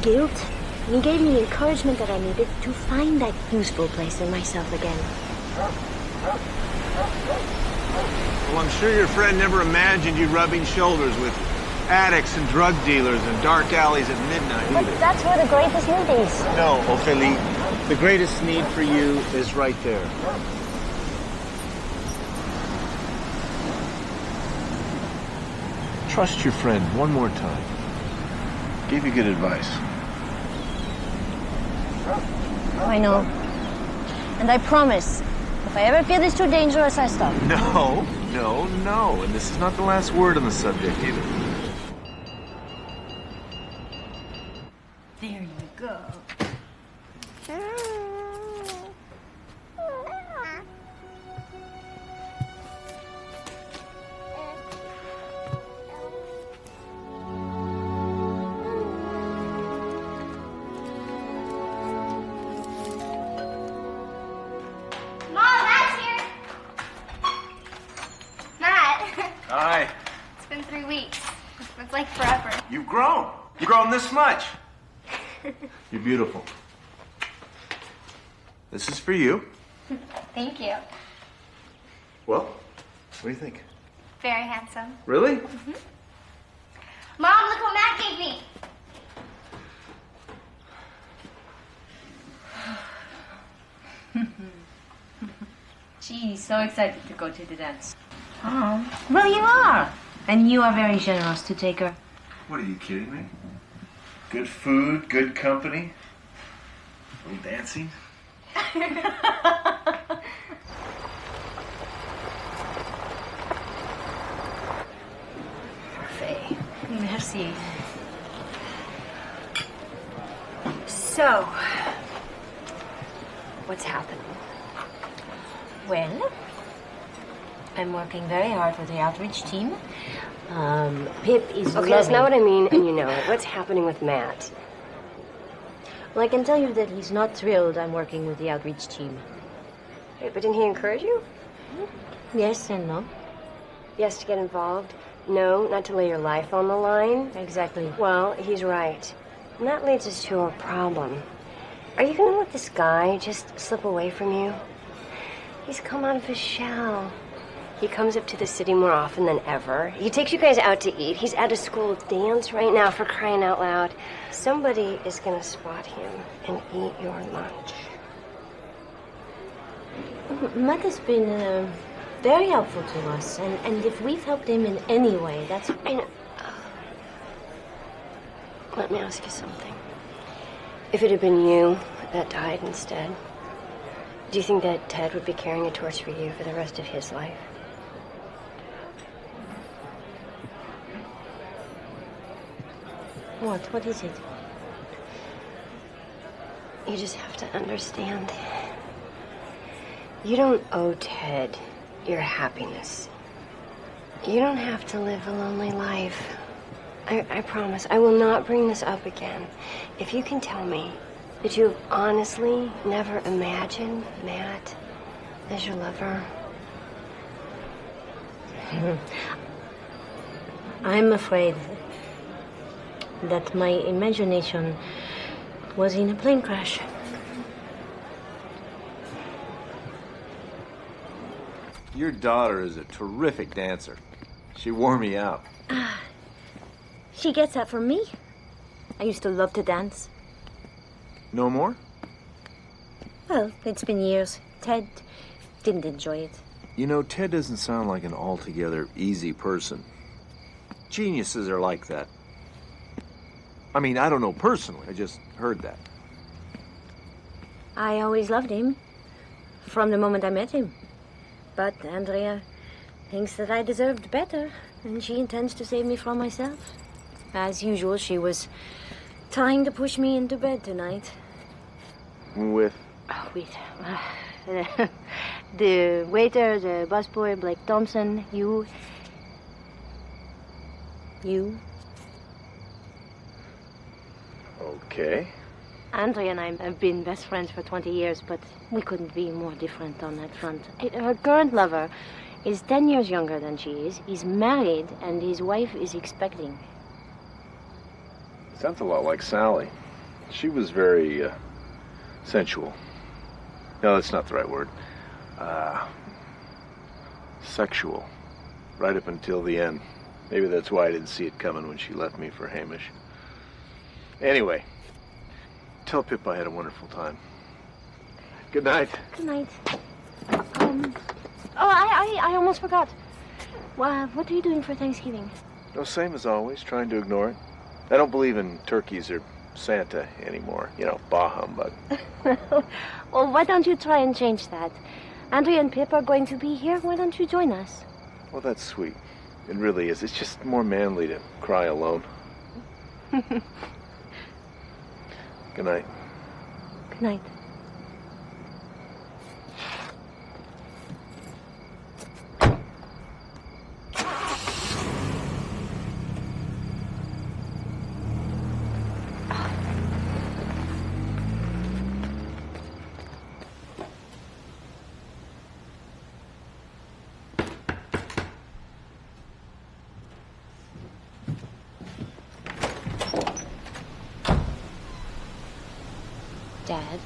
A: guilt, and he gave me the encouragement that I needed to find that useful place in myself again.
M: Well, I'm sure your friend never imagined you rubbing shoulders with addicts and drug dealers in dark alleys at midnight
B: But
M: either.
B: that's where the greatest need is.
C: No, Ophelia. The greatest need for you is right there. Trust your friend one more time. Gave you good advice.
B: I know. And I promise, if I ever feel it's too dangerous, I stop.
C: No. And this is not the last word on the subject either.
A: There you go.
C: Hi.
B: It's been 3 weeks. It's like forever.
C: You've grown. You've grown this much. You're beautiful. This is for you.
B: Thank you.
C: Well, what do you think?
B: Very handsome.
C: Really?
B: Mom, look what Matt gave me.
A: She's so excited to go to the dance. Oh, well, you are. And you are very generous to take her.
C: What, are you kidding me? Good food, good company, a little dancing.
D: Parfait.
A: Merci.
D: So, what's happening?
A: Well, I'm working very hard with the outreach team. Pip is
D: Okay, that's
A: loving...
D: not what I mean, and you know it. What's happening with Matt?
A: Well, I can tell you that he's not thrilled I'm working with the outreach team.
D: Wait, but didn't he encourage you?
A: Yes and no.
D: Yes, to get involved. No, not to lay your life on the line.
A: Exactly.
D: Well, he's right. And that leads us to a problem. Are you going to let this guy just slip away from you? He's come out of his shell. He comes up to the city more often than ever. He takes you guys out to eat. He's at a school dance right now, for crying out loud. Somebody is going to spot him and eat your lunch.
A: Matt has been very helpful to us, and if we've helped him in any way, that's...
D: I know. Let me ask you something. If it had been you that died instead, do you think that Ted would be carrying a torch for you for the rest of his life?
A: What? What is it?
D: You just have to understand. You don't owe Ted your happiness. You don't have to live a lonely life. I promise, I will not bring this up again. If you can tell me that you have honestly never imagined Matt as your lover.
A: I'm afraid that my imagination was in a plane crash.
C: Your daughter is a terrific dancer. She wore me out.
A: She gets that from me. I used to love to dance.
C: No more?
A: Well, it's been years. Ted didn't enjoy it.
C: You know, Ted doesn't sound like an altogether easy person. Geniuses are like that. I mean, I don't know personally. I just heard that.
A: I always loved him, from the moment I met him. But Andrea thinks that I deserved better, and she intends to save me from myself. As usual, she was trying to push me into bed tonight.
C: With?
A: Oh, with the waiter, the busboy, Blake Thompson, you.
C: Okay.
A: Andrea and I have been best friends for 20 years, but we couldn't be more different on that front. Her current lover is 10 years younger than she is. He's married, and his wife is expecting.
C: Sounds a lot like Sally. She was very, sensual. No, that's not the right word. Sexual. Right up until the end. Maybe that's why I didn't see it coming when she left me for Hamish. Anyway, tell Pip I had a wonderful time. Good night.
A: Good night. I almost forgot. Well, what are you doing for Thanksgiving?
C: No, same as always, trying to ignore it. I don't believe in turkeys or Santa anymore. You know, bah humbug.
A: Well, why don't you try and change that? Andrea and Pip are going to be here. Why don't you join us?
C: Well, that's sweet. It really is. It's just more manly to cry alone. Good night.
A: Good night. Dad.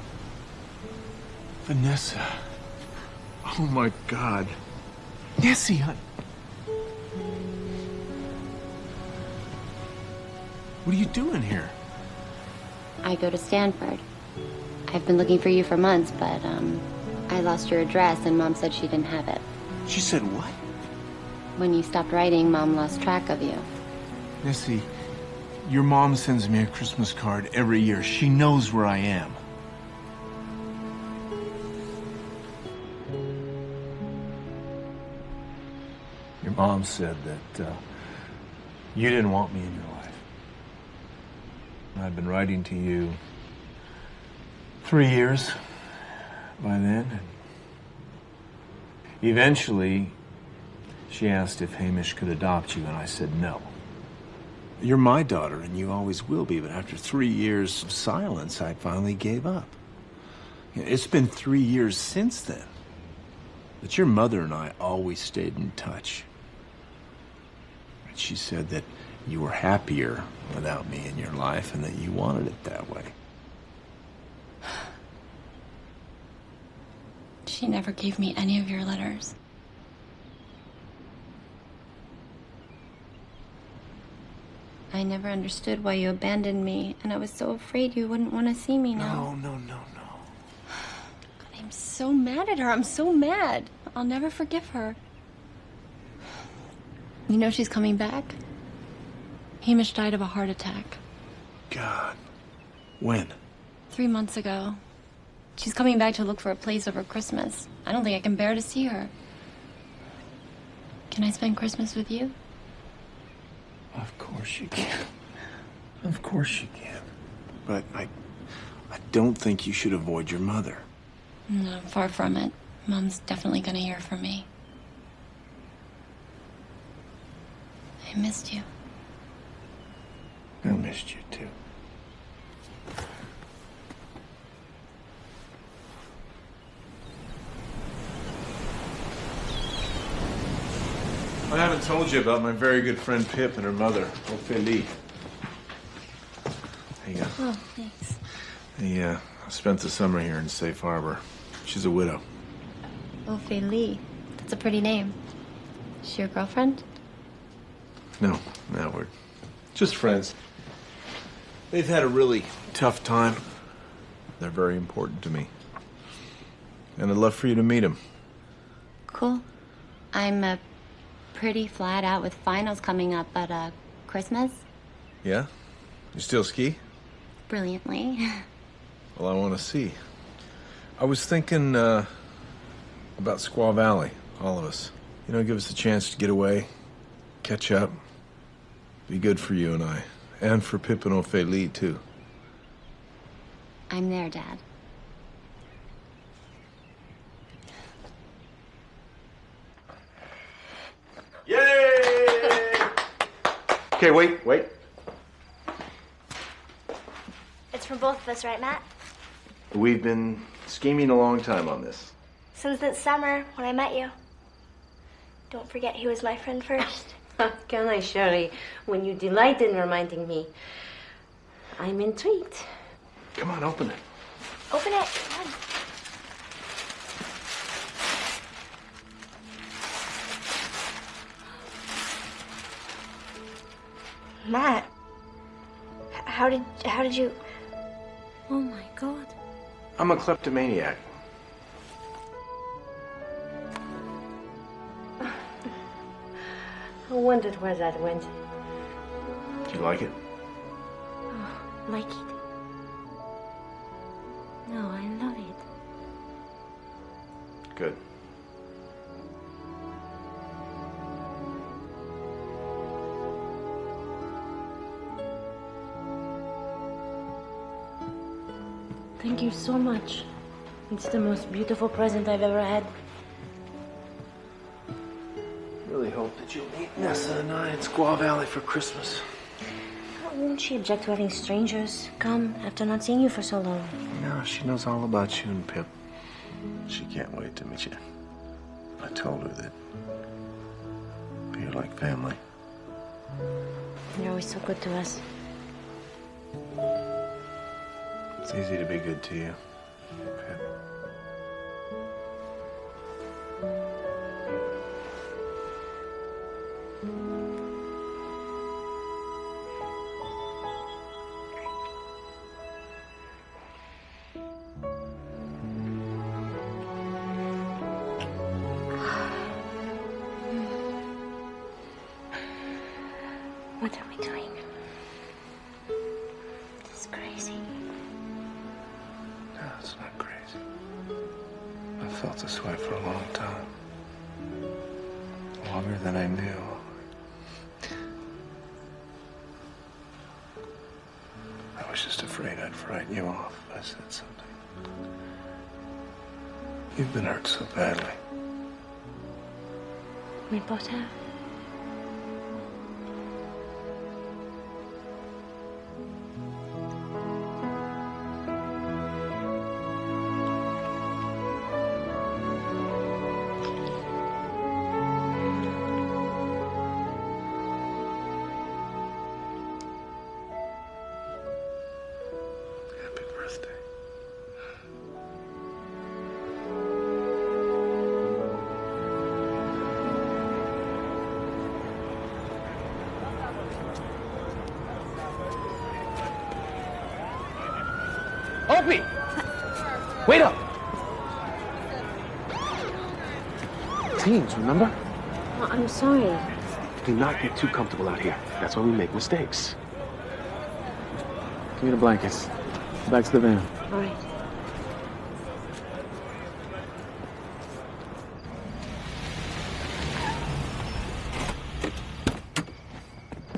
C: Vanessa. Oh my God. Nessie, honey. What are you doing here?
N: I go to Stanford. I've been looking for you for months, but, I lost your address and Mom said she didn't have it.
C: She said what?
N: When you stopped writing, Mom lost track of you.
C: Nessie, your mom sends me a Christmas card every year. She knows where I am. Your mom said that you didn't want me in your life. I've been writing to you 3 years by then. And eventually, she asked if Hamish could adopt you, and I said no. You're my daughter, and you always will be, but after 3 years of silence, I finally gave up. It's been 3 years since then. But your mother and I always stayed in touch. And she said that you were happier without me in your life and that you wanted it that way.
N: She never gave me any of your letters. I never understood why you abandoned me, and I was so afraid you wouldn't want to see me now.
C: No.
N: God, I'm so mad at her. I'm so mad. I'll never forgive her. You know she's coming back? Hamish died of a heart attack.
C: God. When?
N: 3 months ago. She's coming back to look for a place over Christmas. I don't think I can bear to see her. Can I spend Christmas with you?
C: Of course you can. Of course you can. But I don't think you should avoid your mother.
N: No, far from it. Mom's definitely gonna hear from me. I missed you.
C: I missed you too. I haven't told you about my very good friend Pip and her mother, Ophelia. There you go.
N: Oh, thanks.
C: I spent the summer here in Safe Harbor. She's a widow.
N: Ophelia. That's a pretty name. Is she your girlfriend?
C: No, we're just friends. They've had a really tough time. They're very important to me. And I'd love for you to meet them.
N: Cool. I'm pretty flat out with finals coming up, but Christmas?
C: Yeah? You still ski?
N: Brilliantly.
C: Well, I want to see. I was thinking about Squaw Valley, all of us. You know, give us a chance to get away, catch up. Be good for you and I. And for Pip and Ophelia, too.
N: I'm there, Dad.
C: Yay! Okay, wait.
B: It's for both of us, right, Matt?
C: We've been scheming a long time on this.
B: Since this summer, when I met you. Don't forget he was my friend first.
A: How can I, Shirley, when you delight in reminding me? I'm intrigued.
C: Come on, open it.
B: Open it. Come on. Matt, how did you...
A: Oh, my God.
C: I'm a kleptomaniac.
A: I wondered where that went.
C: Do you like it?
A: Oh, like it? No, I love it.
C: Good.
A: Thank you so much. It's the most beautiful present I've ever had.
C: Really hope that you'll meet Nessa and I in Squaw Valley for Christmas.
A: Won't she object to having strangers come after not seeing you for so long?
C: No, she knows all about you and Pip. She can't wait to meet you. I told her that you're like family.
A: You're always so good to us.
C: It's easy to be good to you.
A: What are we doing? This is crazy.
C: No, it's not crazy. I've felt this way for a long time. Longer than I knew. I was just afraid I'd frighten you off if I said something. You've been hurt so badly.
A: We both have.
C: Happy birthday.
H: Opie! Wait up! Teens, remember?
A: I'm sorry.
H: Do not get too comfortable out here. That's when we make mistakes. Give me the blankets. Back to the van.
A: All right.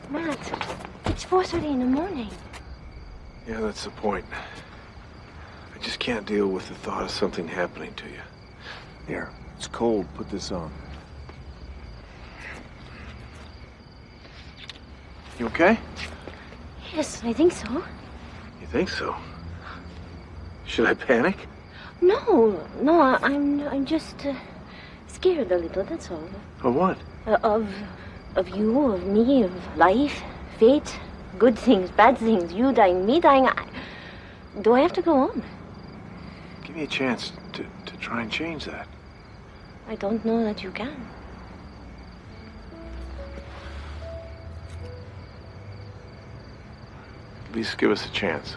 A: Matt, it's 4:30 in the morning.
C: Yeah, that's the point. I just can't deal with the thought of something happening to you. Here, it's cold. Put this on. You okay?
A: Yes, I think so.
C: You think so? Should I panic?
A: No, I'm just scared a little. That's all.
C: Of what?
A: Of you, of me, of life, fate, good things, bad things, you dying, me dying. Do I have to go on?
C: Give me a chance to try and change that.
A: I don't know that you can.
C: At least give us a chance.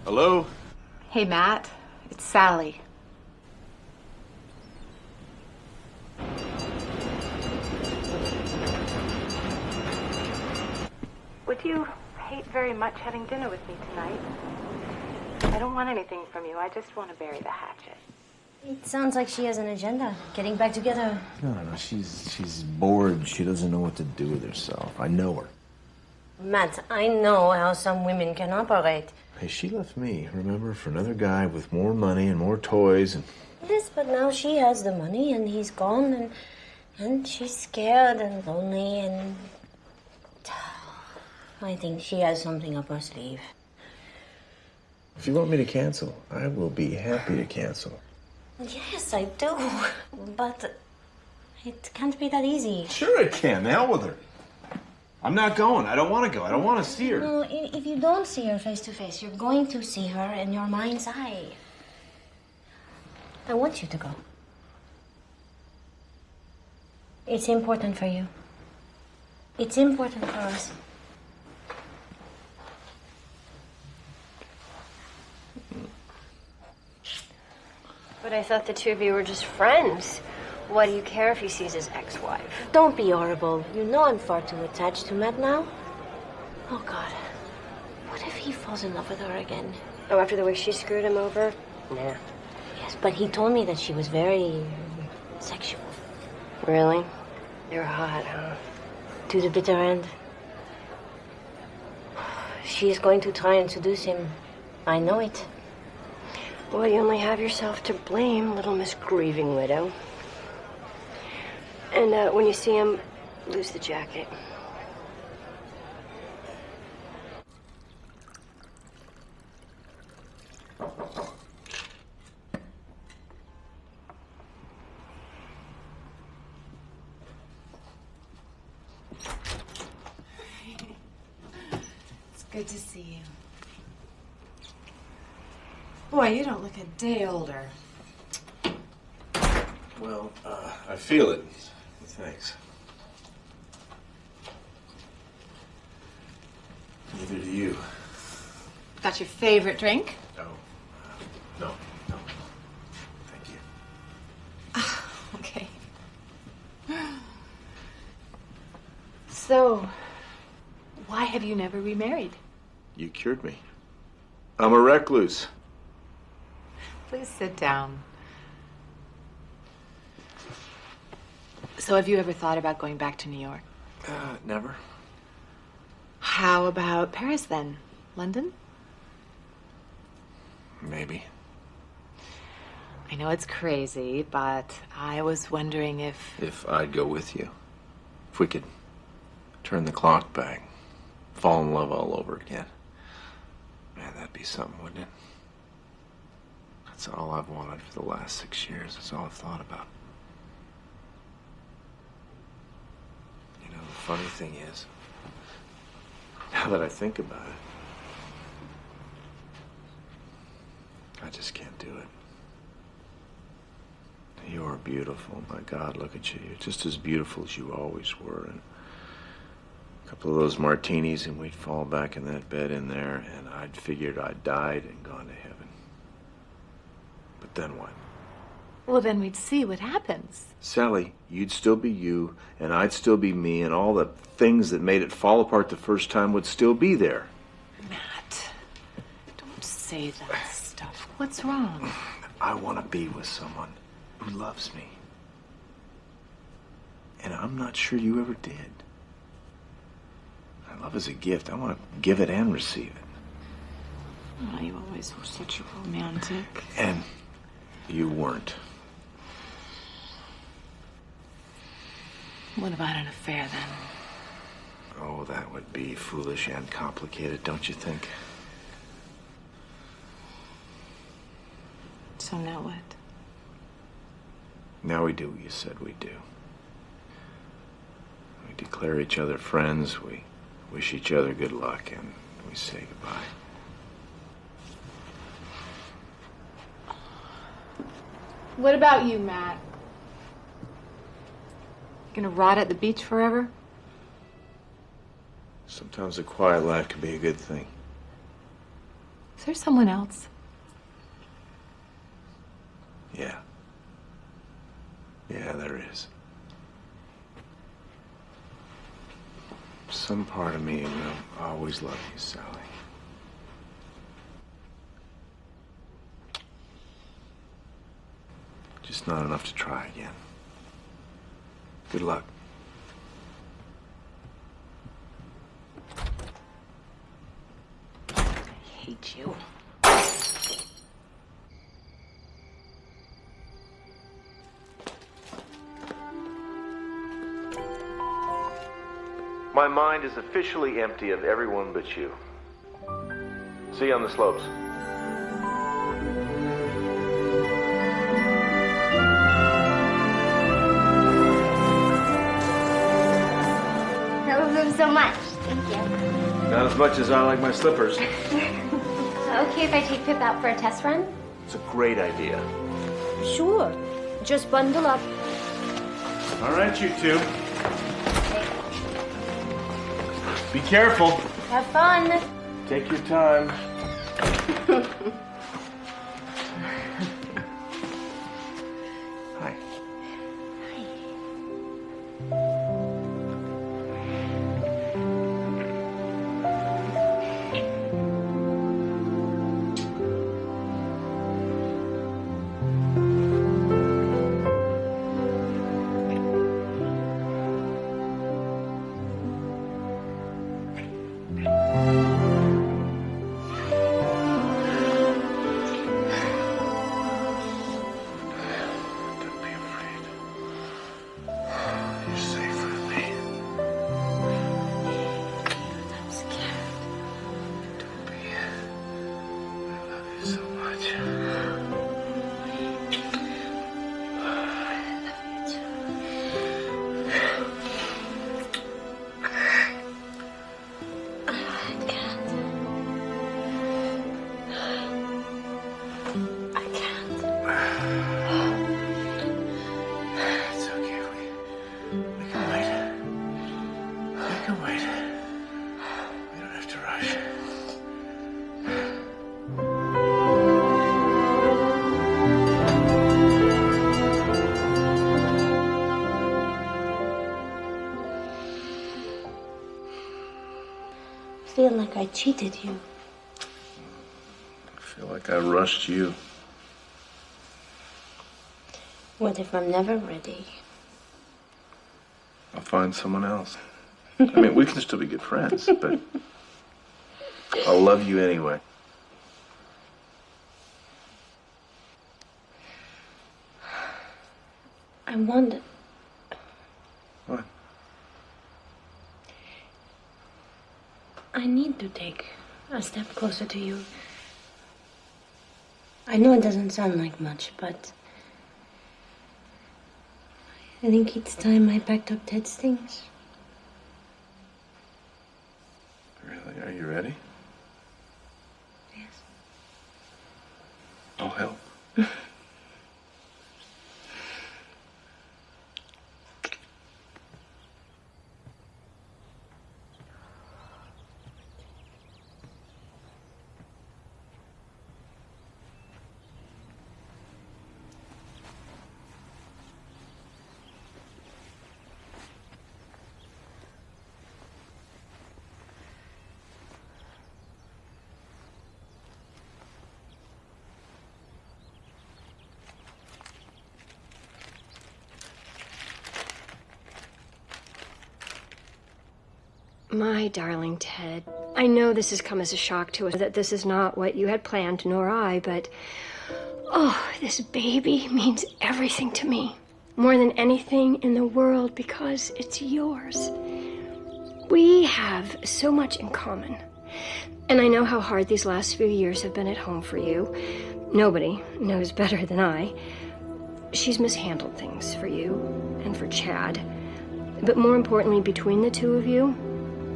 C: Hello?
O: Hey, Matt. It's Sally. Would you hate very much having dinner with me tonight? I don't want anything from you. I just want to bury the hatchet.
A: It sounds like she has an agenda. Getting back together.
C: No, she's bored. She doesn't know what to do with herself. I know her.
A: Matt, I know how some women can operate.
C: Hey, she left me, remember, for another guy with more money and more toys and...
A: Yes, but now she has the money and he's gone and she's scared and lonely and... I think she has something up her sleeve.
C: If you want me to cancel, I will be happy to cancel.
A: Yes, I do. But it can't be that easy.
C: Sure it can. The hell with her. I'm not going. I don't want to go. I don't want to see her.
A: No, if you don't see her face to face, you're going to see her in your mind's eye. I want you to go. It's important for you. It's important for us.
D: But I thought the two of you were just friends. Why do you care if he sees his ex-wife?
A: Don't be horrible. You know I'm far too attached to Matt now. Oh, God. What if he falls in love with her again?
D: Oh, after the way she screwed him over? Nah.
A: Yes, but he told me that she was very sexual.
D: Really? You're hot, huh?
A: To the bitter end. She's going to try and seduce him. I know it.
D: Well, you only have yourself to blame, little Miss Grieving Widow. And when you see him, lose the jacket.
P: It's good to see you. Boy, you don't look a day older.
C: Well, I feel it. Thanks. Neither do you.
P: Got your favorite drink?
C: No. No. Thank you.
P: Okay. So, why have you never remarried?
C: You cured me. I'm a recluse.
P: Please sit down. So have you ever thought about going back to New York?
C: Never.
P: How about Paris then? London?
C: Maybe.
P: I know it's crazy, but I was wondering
C: If I'd go with you. If we could turn the clock back. Fall in love all over again. Man, that'd be something, wouldn't it? That's all I've wanted for the last 6 years. That's all I've thought about. You know, the funny thing is, now that I think about it, I just can't do it. You're beautiful. My God, look at you. You're just as beautiful as you always were. And a couple of those martinis and we'd fall back in that bed in there and I'd figured I'd died and gone to heaven. But then what?
P: well, then we'd see what happens.
C: Sally, you'd still be you, and I'd still be me, and all the things that made it fall apart the first time would still be there.
P: Matt, don't say that stuff. What's wrong?
C: I want to be with someone who loves me. And I'm not sure you ever did. Love is a gift. I want to give it and receive it.
P: Oh, you always were such a romantic.
C: And you weren't.
P: What about an affair, then?
C: Oh, that would be foolish and complicated, don't you think?
P: So now what?
C: Now we do what you said we'd do. We declare each other friends, we wish each other good luck, and we say goodbye.
P: What about you, Matt? Gonna rot at the beach forever?
C: Sometimes a quiet life can be a good thing.
P: Is there someone else?
C: Yeah. Yeah, there is. Some part of me will always love you, Sally. Just not enough to try again. Good luck.
P: I hate you.
C: My mind is officially empty of everyone but you. See you on the slopes.
B: I love them so much. Thank you.
C: Not as much as I like my slippers.
N: Okay if I take Pip out for a test run?
C: It's a great idea.
A: Sure. Just bundle up.
C: All right, you two. Be careful.
A: Have fun.
C: Take your time. Hi.
A: I feel like I cheated you.
C: I feel like I rushed you.
A: What if I'm never ready?
C: I'll find someone else. I mean, we can still be good friends, but I'll love you anyway.
A: I wonder.
C: What?
A: I need to take a step closer to you. I know it doesn't sound like much, but I think it's time I packed up Ted's things.
C: Really? Are you ready?
A: Yes.
C: I'll help.
D: My darling Ted, I know this has come as a shock to us, that this is not what you had planned, nor I, but oh, this baby means everything to me. More than anything in the world, because it's yours. We have so much in common. And I know how hard these last few years have been at home for you. Nobody knows better than I. She's mishandled things for you and for Chad. But more importantly, between the two of you,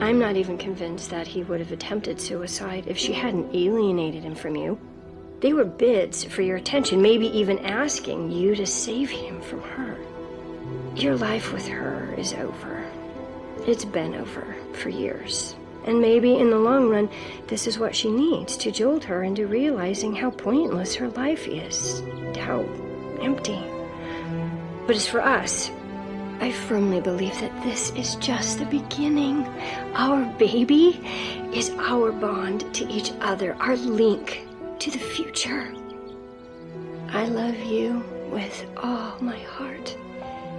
D: I'm not even convinced that he would have attempted suicide if she hadn't alienated him from you. They were bids for your attention, maybe even asking you to save him from her. Your life with her is over. It's been over for years. And maybe in the long run, this is what she needs to jolt her into realizing how pointless her life is, how empty. But as for us, I firmly believe that this is just the beginning. Our baby is our bond to each other, our link to the future. I love you with all my heart.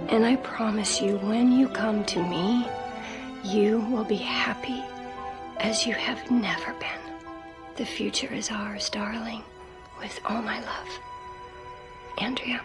D: And I promise you, when you come to me, you will be happy as you have never been. The future is ours, darling, with all my love. Andrea.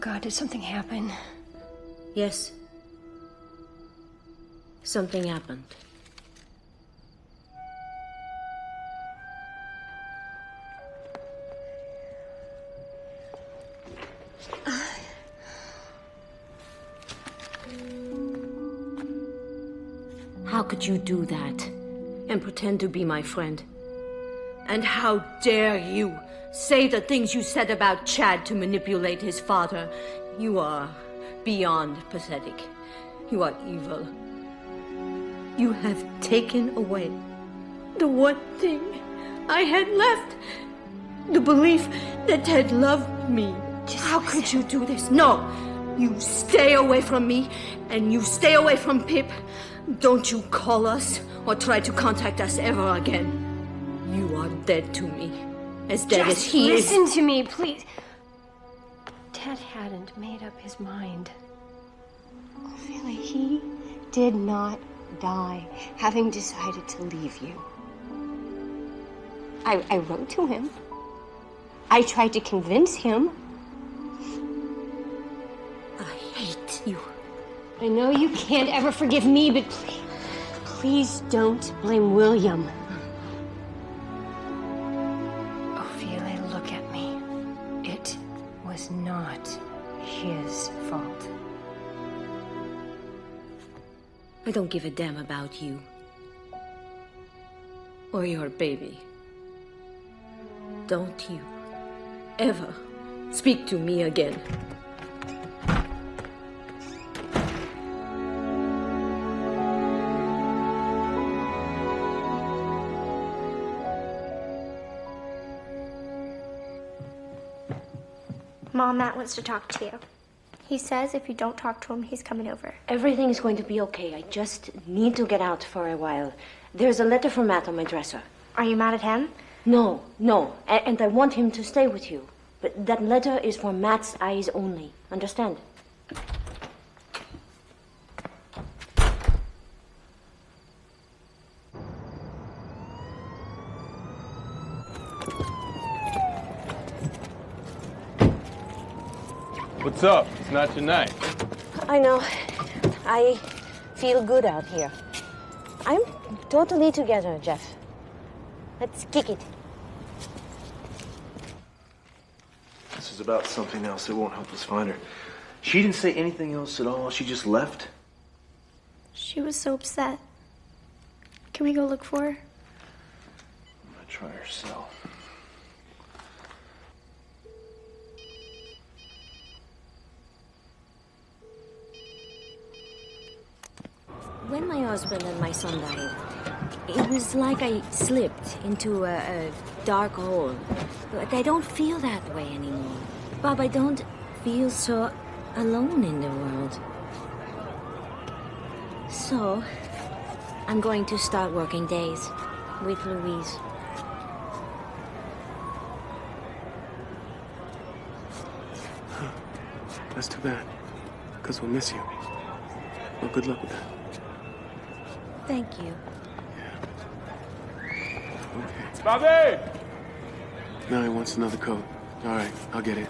D: God, did something happen?
A: Yes. Something happened. How could you do that and pretend to be my friend? And how dare you say the things you said about Chad to manipulate his father? You are beyond pathetic. You are evil. You have taken away the one thing I had left. The belief that Ted loved me. How could you do this? No! You stay away from me, and you stay away from Pip. Don't you call us or try to contact us ever again. You are dead to me. As dead as he is.
D: Listen to me, please. Ted hadn't made up his mind. Ophelia, he did not die having decided to leave you. I wrote to him. I tried to convince him.
A: I hate you.
D: I know you can't ever forgive me, but please don't blame William. Ophelia, look at me. It was not his fault.
A: I don't give a damn about you. Or your baby. Don't you ever speak to me again.
B: Mom, Matt wants to talk to you. He says if you don't talk to him, he's coming over.
A: Everything's going to be okay. I just need to get out for a while. There's a letter from Matt on my dresser.
B: Are you mad at him?
A: No. And I want him to stay with you. But that letter is for Matt's eyes only. Understand?
G: What's up? It's not your night.
A: I know. I feel good out here. I'm totally together, Jeff. Let's kick it.
C: This is about something else. It won't help us find her. She didn't say anything else at all. She just left.
B: She was so upset. Can we go look for her?
C: I'm gonna try her cell.
A: When my husband and my son died, it was like I slipped into a dark hole. But I don't feel that way anymore. Bob, I don't feel so alone in the world. So, I'm going to start working days with Louise.
H: That's too bad, because we'll miss you. Well, good luck with that.
A: Thank you.
H: Okay.
G: Bobby!
H: Now he wants another coat. All right, I'll get it.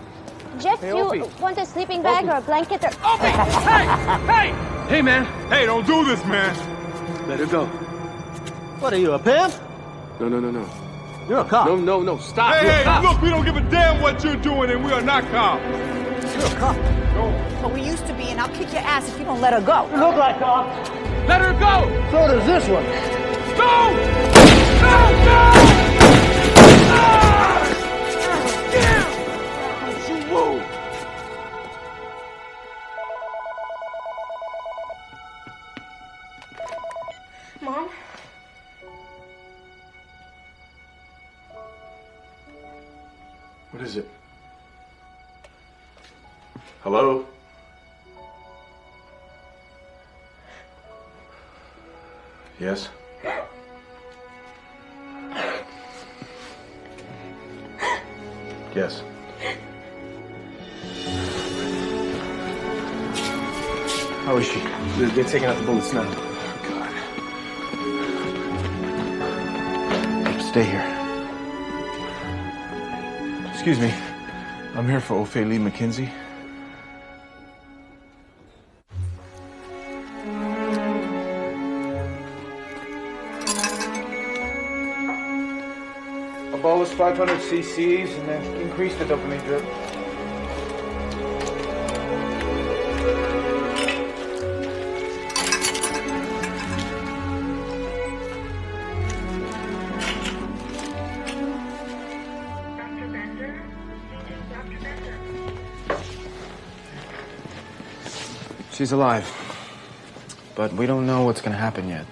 B: Jeff,
H: Hey,
B: you
H: Opie.
B: want a sleeping bag or a blanket or...
G: Hey!
H: Hey, man!
G: Hey, don't do this, man!
H: Let her go.
Q: What are you, a pimp?
H: No.
Q: You're a cop.
H: No, stop.
G: Hey,
H: You're a
G: hey,
H: cop.
G: look, we don't give a damn what you're doing, and we are not cops.
Q: You're a cop.
G: No.
L: But we used to be, and I'll kick your ass if you don't let her go.
Q: You look like cops.
H: Let her go!
Q: So does this one.
G: No! No!
H: Don't you move!
B: Mom?
C: What is it? Hello? Yes? Yes.
H: How is she? They're taking out the bullets now.
C: Stay here. Excuse me. I'm here for Ophelia MacKenzie. bolus 500 cc's and then increase the dopamine drip.
R: She's alive, but we don't know what's gonna happen yet.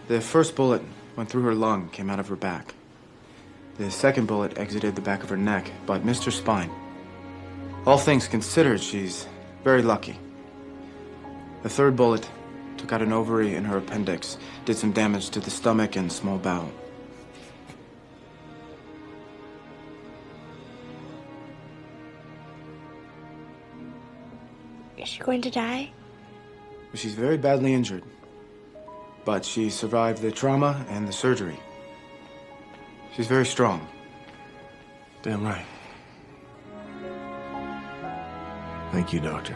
R: The first bullet went through her lung, came out of her back. The second bullet exited the back of her neck, but missed her spine. All things considered, she's very lucky. The third bullet took out an ovary in her appendix, did some damage to the stomach and small bowel.
B: Is she going to die?
R: She's very badly injured, but she survived the trauma and the surgery. She's very strong.
C: Damn right. Thank you, Doctor.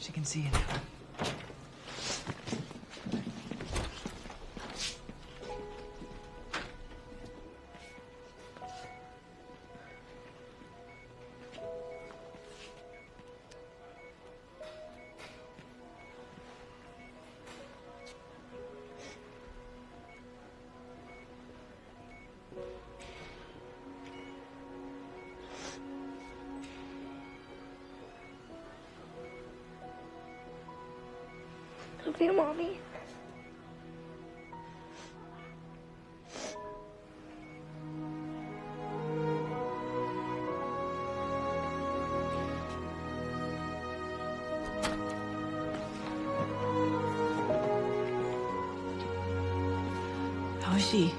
P: She can see you now.
B: Love you, Mommy.
P: How is she?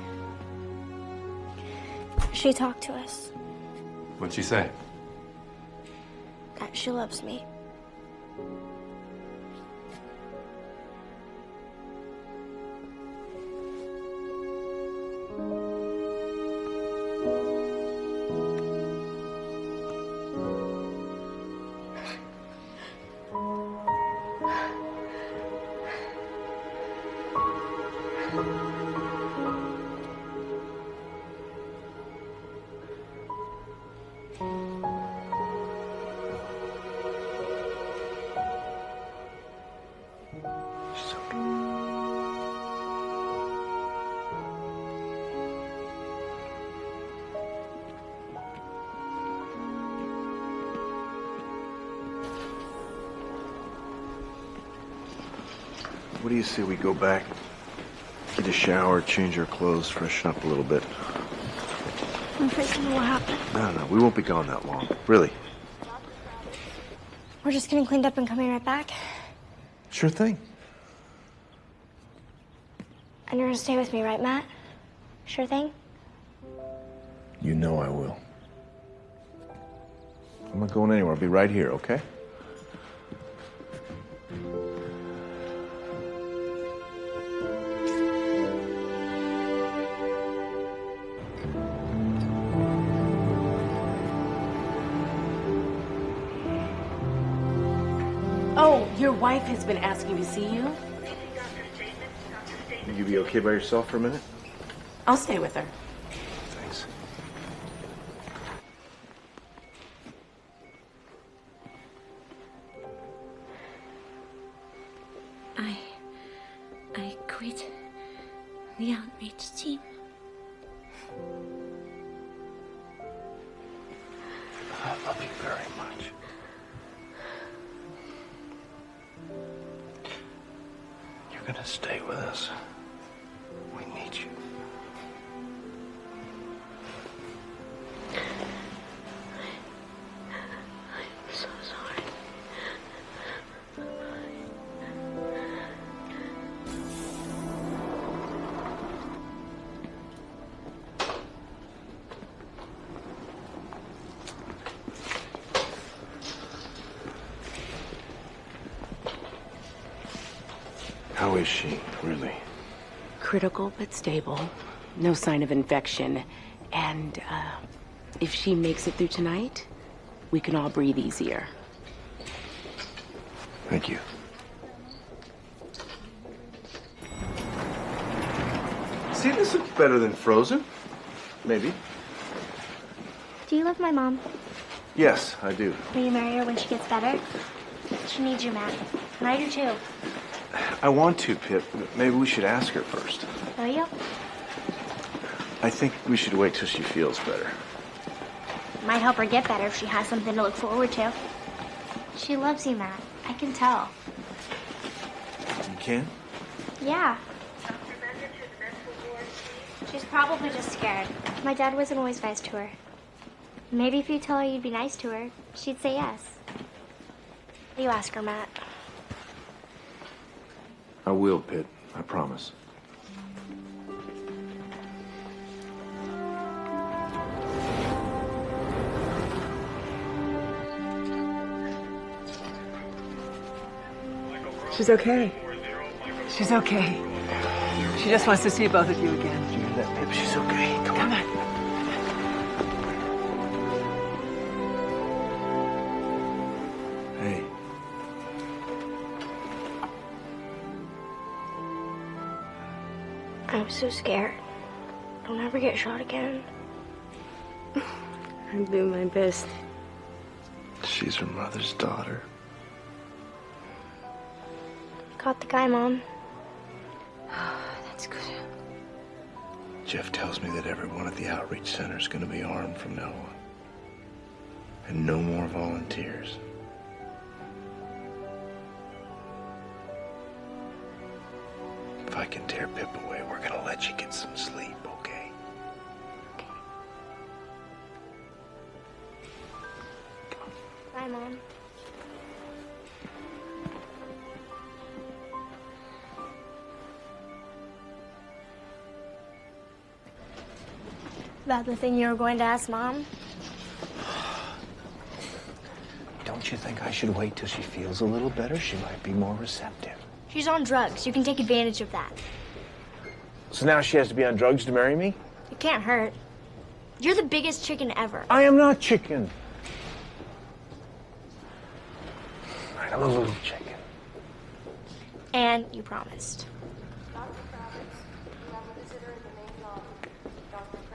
B: She talked to us.
K: What'd she say?
B: That she loves me.
C: What do you say we go back, get a shower, change our clothes, freshen up a little bit?
B: I'm afraid something will happen.
C: No, we won't be gone that long. Really.
B: We're just getting cleaned up and coming right back.
C: Sure thing.
B: And you're gonna stay with me, right, Matt? Sure thing?
C: You know I will. I'm not going anywhere. I'll be right here, okay?
P: Oh, your wife has been asking to see you?
C: Will you be okay by yourself for a minute?
P: I'll stay with her.
C: Thanks.
A: I quit the outreach team.
C: I love you very much. You're gonna stay with us. We need you.
B: I'm so sorry.
H: How is she, really?
P: Critical but stable. No sign of infection. And if she makes it through tonight, we can all breathe easier.
H: Thank you. See, this looks better than Frozen. Maybe.
B: Do you love my mom?
H: Yes, I do.
B: Will you marry her when she gets better? She needs you, Matt. And I do too.
C: I want to, Pip. Maybe we should ask her first.
B: Will you?
C: I think we should wait till she feels better.
B: Might help her get better if she has something to look forward to. She loves you, Matt. I can tell.
C: You can?
B: Yeah. She's probably just scared. My dad wasn't always nice to her. Maybe if you tell her you'd be nice to her, she'd say yes. You ask her, Matt.
C: I will, Pip. I promise.
I: She's okay. She's okay. She just wants to see both of you again.
C: Do you hear that, Pip? She's okay. Come on. Hey.
B: I'm so scared. I'll never get shot again.
A: I'm doing my best.
C: She's her mother's daughter.
B: Caught the guy, Mom.
A: That's good.
C: Jeff tells me that everyone at the outreach center is going to be armed from now on. And no more volunteers. If I can tear Pip away, we're going to let you get some sleep, okay?
B: Bye, Mom. About the thing you were going to ask Mom?
C: Don't you think I should wait till she feels a little better? She might be more receptive.
B: She's on drugs. You can take advantage of that.
C: So now she has to be on drugs to marry me?
B: It can't hurt. You're the biggest chicken ever.
C: I am not chicken. All right, I'm a little chicken.
B: And you promised.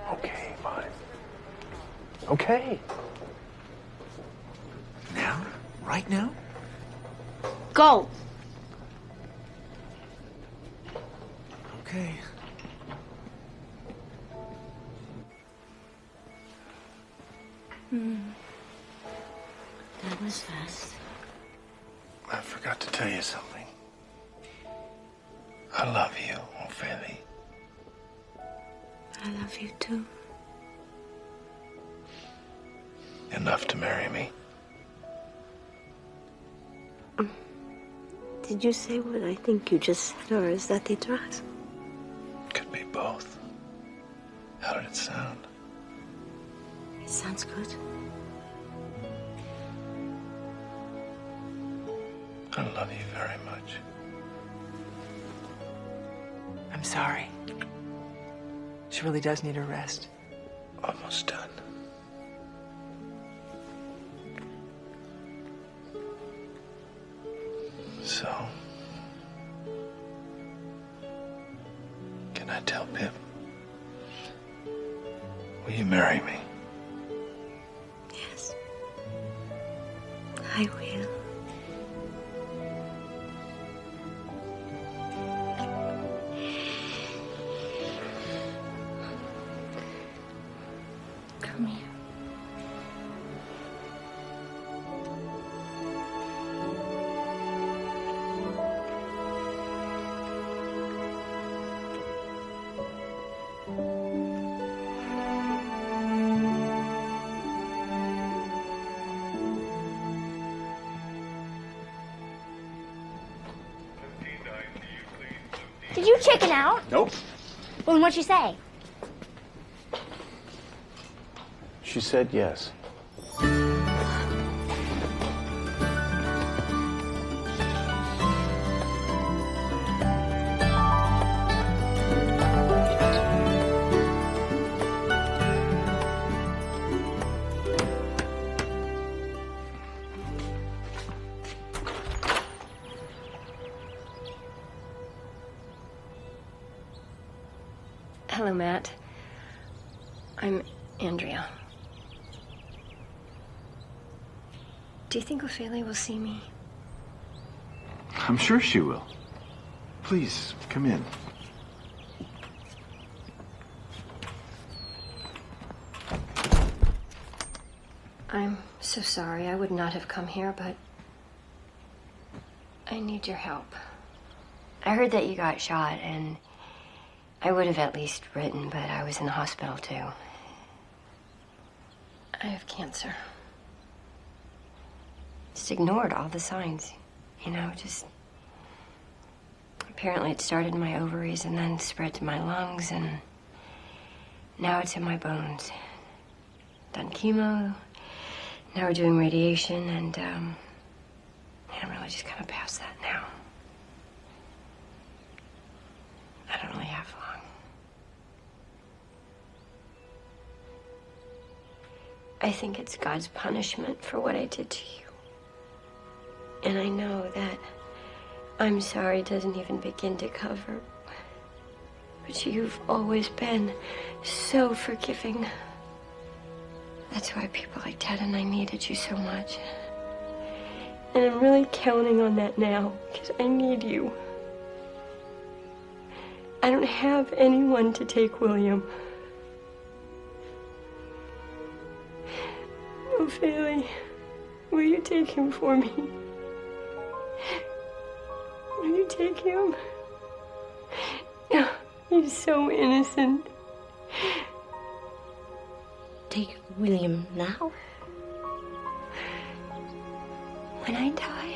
C: Okay, fine. Okay. Now? Right now?
B: Go.
C: Okay.
A: That was fast.
C: I forgot to tell you something. I love you, Ophelia.
A: I love you too.
C: Enough to marry me.
A: Did you say what I think you just said, or is that the drugs?
C: Could be both. How did it sound?
A: It sounds good.
C: I love you very much.
I: I'm sorry. She really does need a rest.
C: Almost done. So, can I tell Pip? Will you marry me?
A: Yes. I will. Come here.
B: Did you chicken out?
C: Nope.
B: Well, then what'd she say?
C: She said yes.
D: Hello, Matt. I'm Andrea. Do you think Ophelia will see me?
C: I'm sure she will. Please, come in.
D: I'm so sorry. I would not have come here, but I need your help.
S: I heard that you got shot, and I would have at least written, but I was in the hospital too.
D: I have cancer.
S: Just ignored all the signs, you know, just... Apparently it started in my ovaries and then spread to my lungs, and now it's in my bones. Done chemo, now we're doing radiation, and I'm really just kind of past that now. I don't really have long. I think it's God's punishment for what I did to you. And I know that I'm sorry doesn't even begin to cover. But you've always been so forgiving. That's why people like Ted and I needed you so much. And I'm really counting on that now, because I need you. I don't have anyone to take William. Ophelia, will you take him for me? Will you take him? He's so innocent.
A: Take William now?
S: When I die?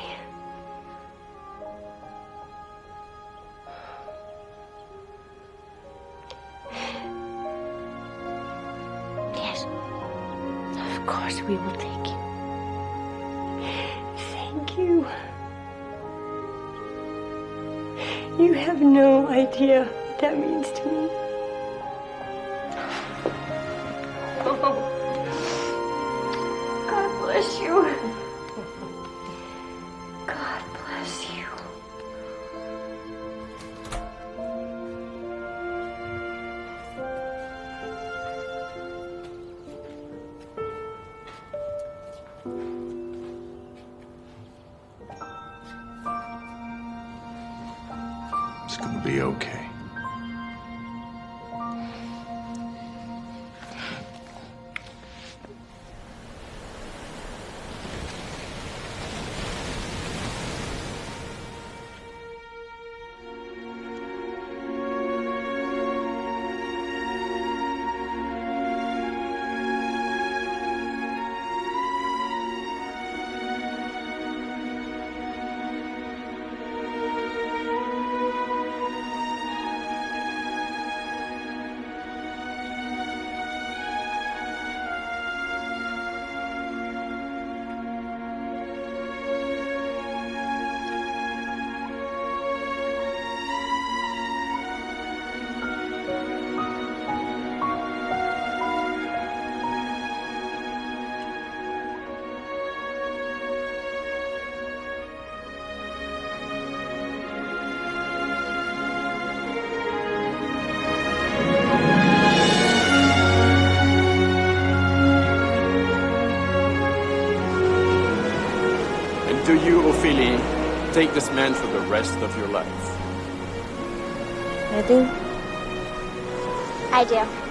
A: Yes. Of course we will take you.
D: Thank you. You have no idea what that means to me. Oh. God bless you. God bless you.
C: It's gonna be okay.
H: Do you, Ophelia, take this man for the rest of your life?
A: I do.
B: I do.